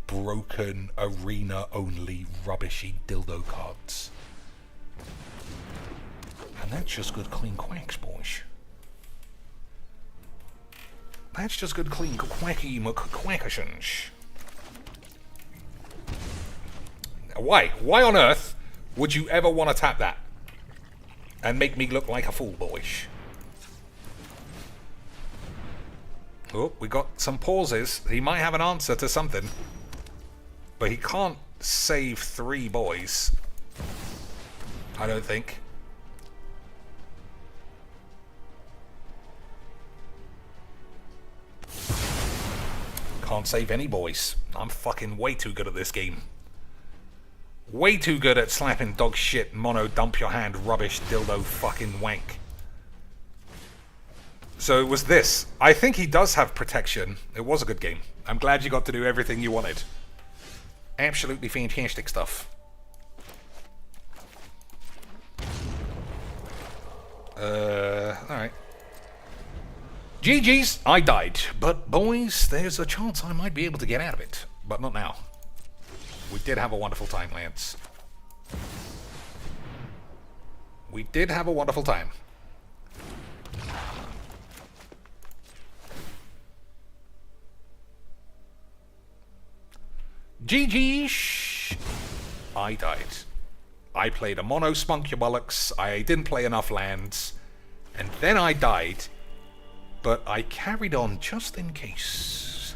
broken, arena-only, rubbishy dildo cards. And that's just good clean quacks, boys. That's just good clean quacky McQuackersons. Why? Why on earth would you ever want to tap that? And make me look like a fool, boys? Oh, we got some pauses. He might have an answer to something. But he can't save 3 boys. I don't think. Can't save any boys. I'm fucking way too good at this game. Way too good at slapping dog shit, mono, dump your hand, rubbish, dildo, fucking wank. So it was this. I think he does have protection. It was a good game. I'm glad you got to do everything you wanted. Absolutely fantastic stuff. Alright. GG's, I died. But boys, there's a chance I might be able to get out of it. But not now. We did have a wonderful time, Lance. We did have a wonderful time. GG. I died. I played a mono spunk your bollocks. I didn't play enough lands. And then I died. But I carried on just in case.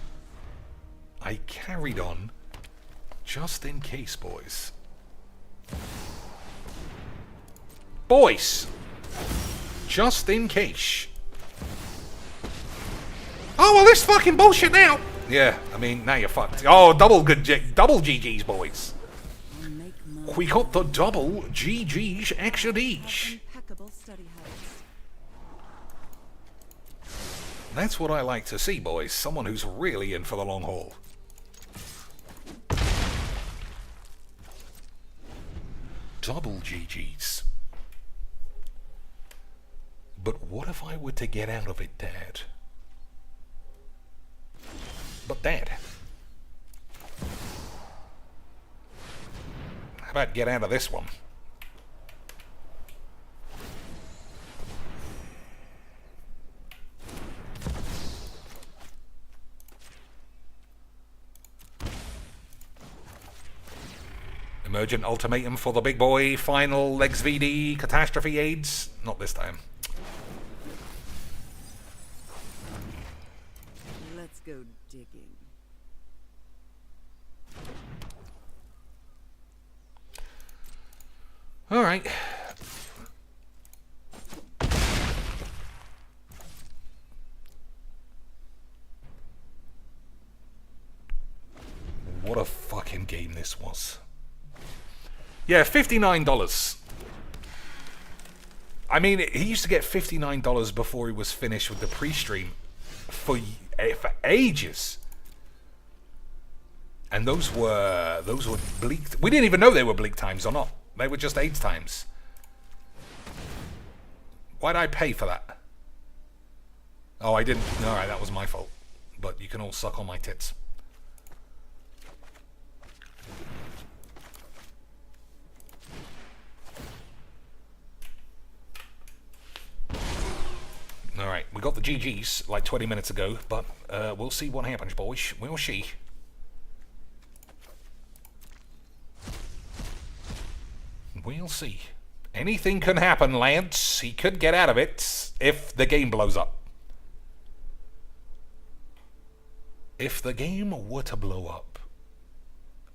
I carried on just in case, boys. Boys! Just in case. Oh, well, this fucking bullshit now! Yeah, I mean, now you're fucked. Oh, double GG's, boys. We got the double GG's extra each. Impeccable study habits. That's what I like to see, boys. Someone who's really in for the long haul. Double GG's. But what if I were to get out of it, Dad? But Dad, how about get out of this one? Emergent ultimatum for the big boy. Final legs VD. Catastrophe AIDS. Not this time. Let's go digging. All right. What a fucking game this was. Yeah, $59. I mean, he used to get $59 before he was finished with the pre-stream for ages. And those were bleak. We didn't even know they were bleak times or not. They were just AIDS times. Why'd I pay for that? Oh, I didn't. All right, that was my fault. But you can all suck on my tits. Alright, we got the GG's like 20 minutes ago, but we'll see what happens, boys. We'll see. We'll see. Anything can happen, Lance. He could get out of it if the game blows up. If the game were to blow up,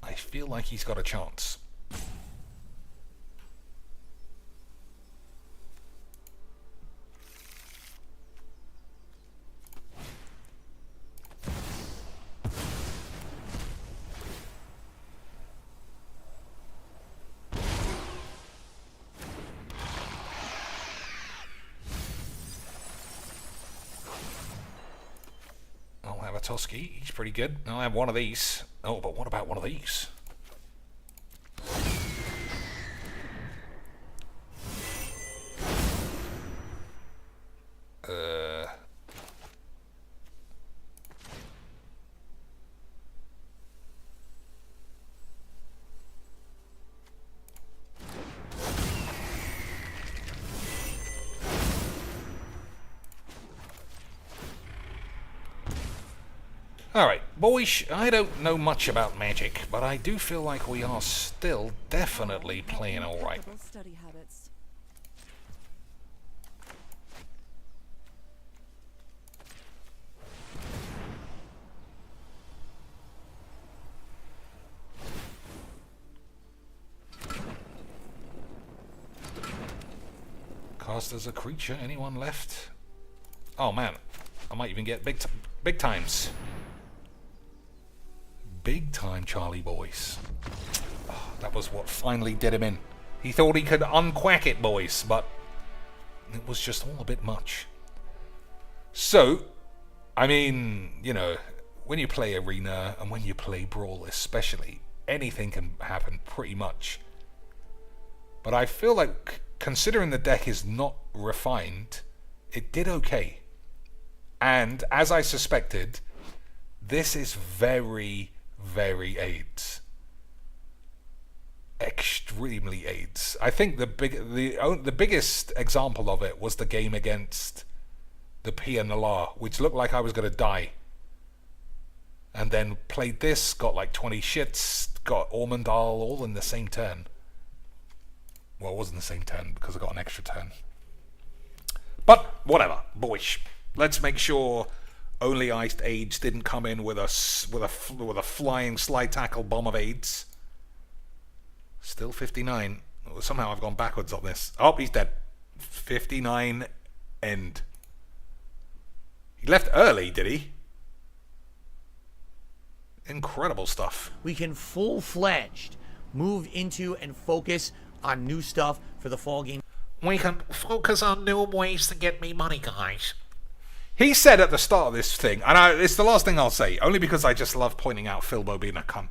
I feel like he's got a chance. Toski, he's pretty good. I'll have one of these. Oh, but what about one of these? Alright, boys, I don't know much about magic, but I do feel like we are still definitely playing alright. Study habits. Cast as a creature, anyone left? Oh man, I might even get big times. Big time Charlie boys. Oh, that was what finally did him in. He thought he could unquack it, boys, but it was just all a bit much. So, I mean, you know, when you play Arena and when you play Brawl especially, anything can happen pretty much. But I feel like, considering the deck is not refined, it did okay. And, as I suspected, this is very AIDS. Extremely AIDS. I think the biggest example of it was the game against the Pia Nalar, which looked like I was going to die. And then played this, got like 20 shits, got Ormondal all in the same turn. Well, it wasn't the same turn because I got an extra turn. But whatever, boys. Let's make sure Only Iced AIDS didn't come in with a flying slide tackle bomb of AIDS. Still 59. Somehow I've gone backwards on this. Oh, he's dead. 59 end. He left early, did he? Incredible stuff. We can full-fledged move into and focus on new stuff for the fall game. We can focus on new ways to get me money, guys. He said at the start of this thing, and it's the last thing I'll say, only because I just love pointing out Philbo being a cunt.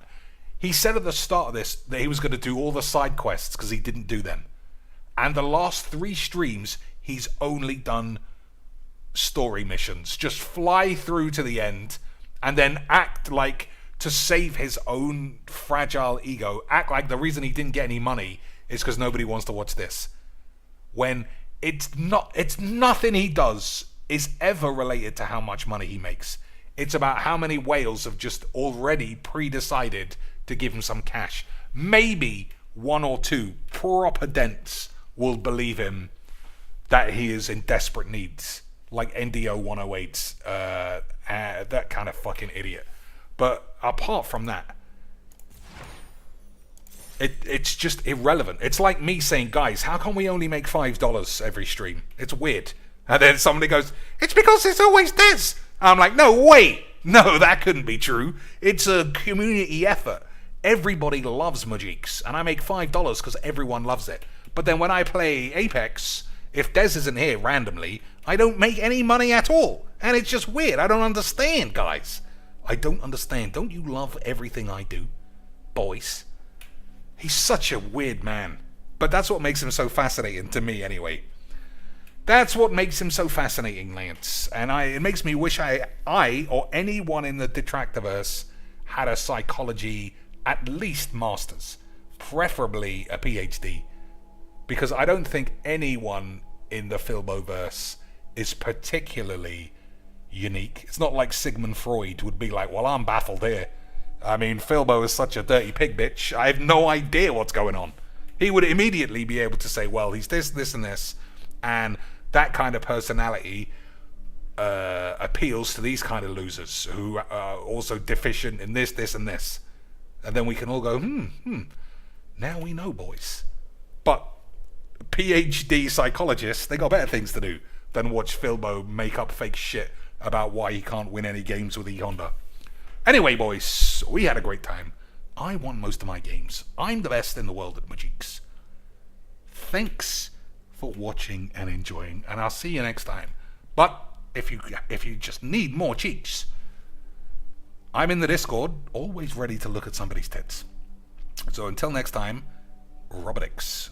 He said at the start of this that he was going to do all the side quests because he didn't do them. And the last 3 streams, he's only done story missions. Just fly through to the end and then act like, to save his own fragile ego, act like the reason he didn't get any money is because nobody wants to watch this. When it's nothing he does is ever related to how much money he makes. It's about how many whales have just already pre-decided to give him some cash. Maybe 1 or 2 proper dents will believe him that he is in desperate needs, like NDO 108's, that kind of fucking idiot. But apart from that, it's just irrelevant. It's like me saying, guys, how come we only make $5 every stream? It's weird. And then somebody goes, it's because it's always this. I'm like, no, wait. No, that couldn't be true. It's a community effort. Everybody loves Majiks, and I make $5 because everyone loves it. But then when I play Apex, if Dez isn't here randomly, I don't make any money at all. And it's just weird. I don't understand, guys. I don't understand. Don't you love everything I do, boys? He's such a weird man. But that's what makes him so fascinating to me anyway. That's what makes him so fascinating, Lance. And it makes me wish I or anyone in the Detractorverse had a psychology, at least master's, preferably a PhD. Because I don't think anyone in the Philboverse is particularly unique. It's not like Sigmund Freud would be like, well, I'm baffled here. I mean, Philbo is such a dirty pig bitch. I have no idea what's going on. He would immediately be able to say, well, he's this, this, and this. And that kind of personality appeals to these kind of losers who are also deficient in this, this, and this. And then we can all go, now we know, boys. But PhD psychologists, they got better things to do than watch Philbo make up fake shit about why he can't win any games with E-Honda. Anyway, boys, we had a great time. I won most of my games. I'm the best in the world at Majiks. Thanks for watching and enjoying, and I'll see you next time. But if you just need more cheeks, I'm in the Discord, always ready to look at somebody's tits. So until next time, Robotix.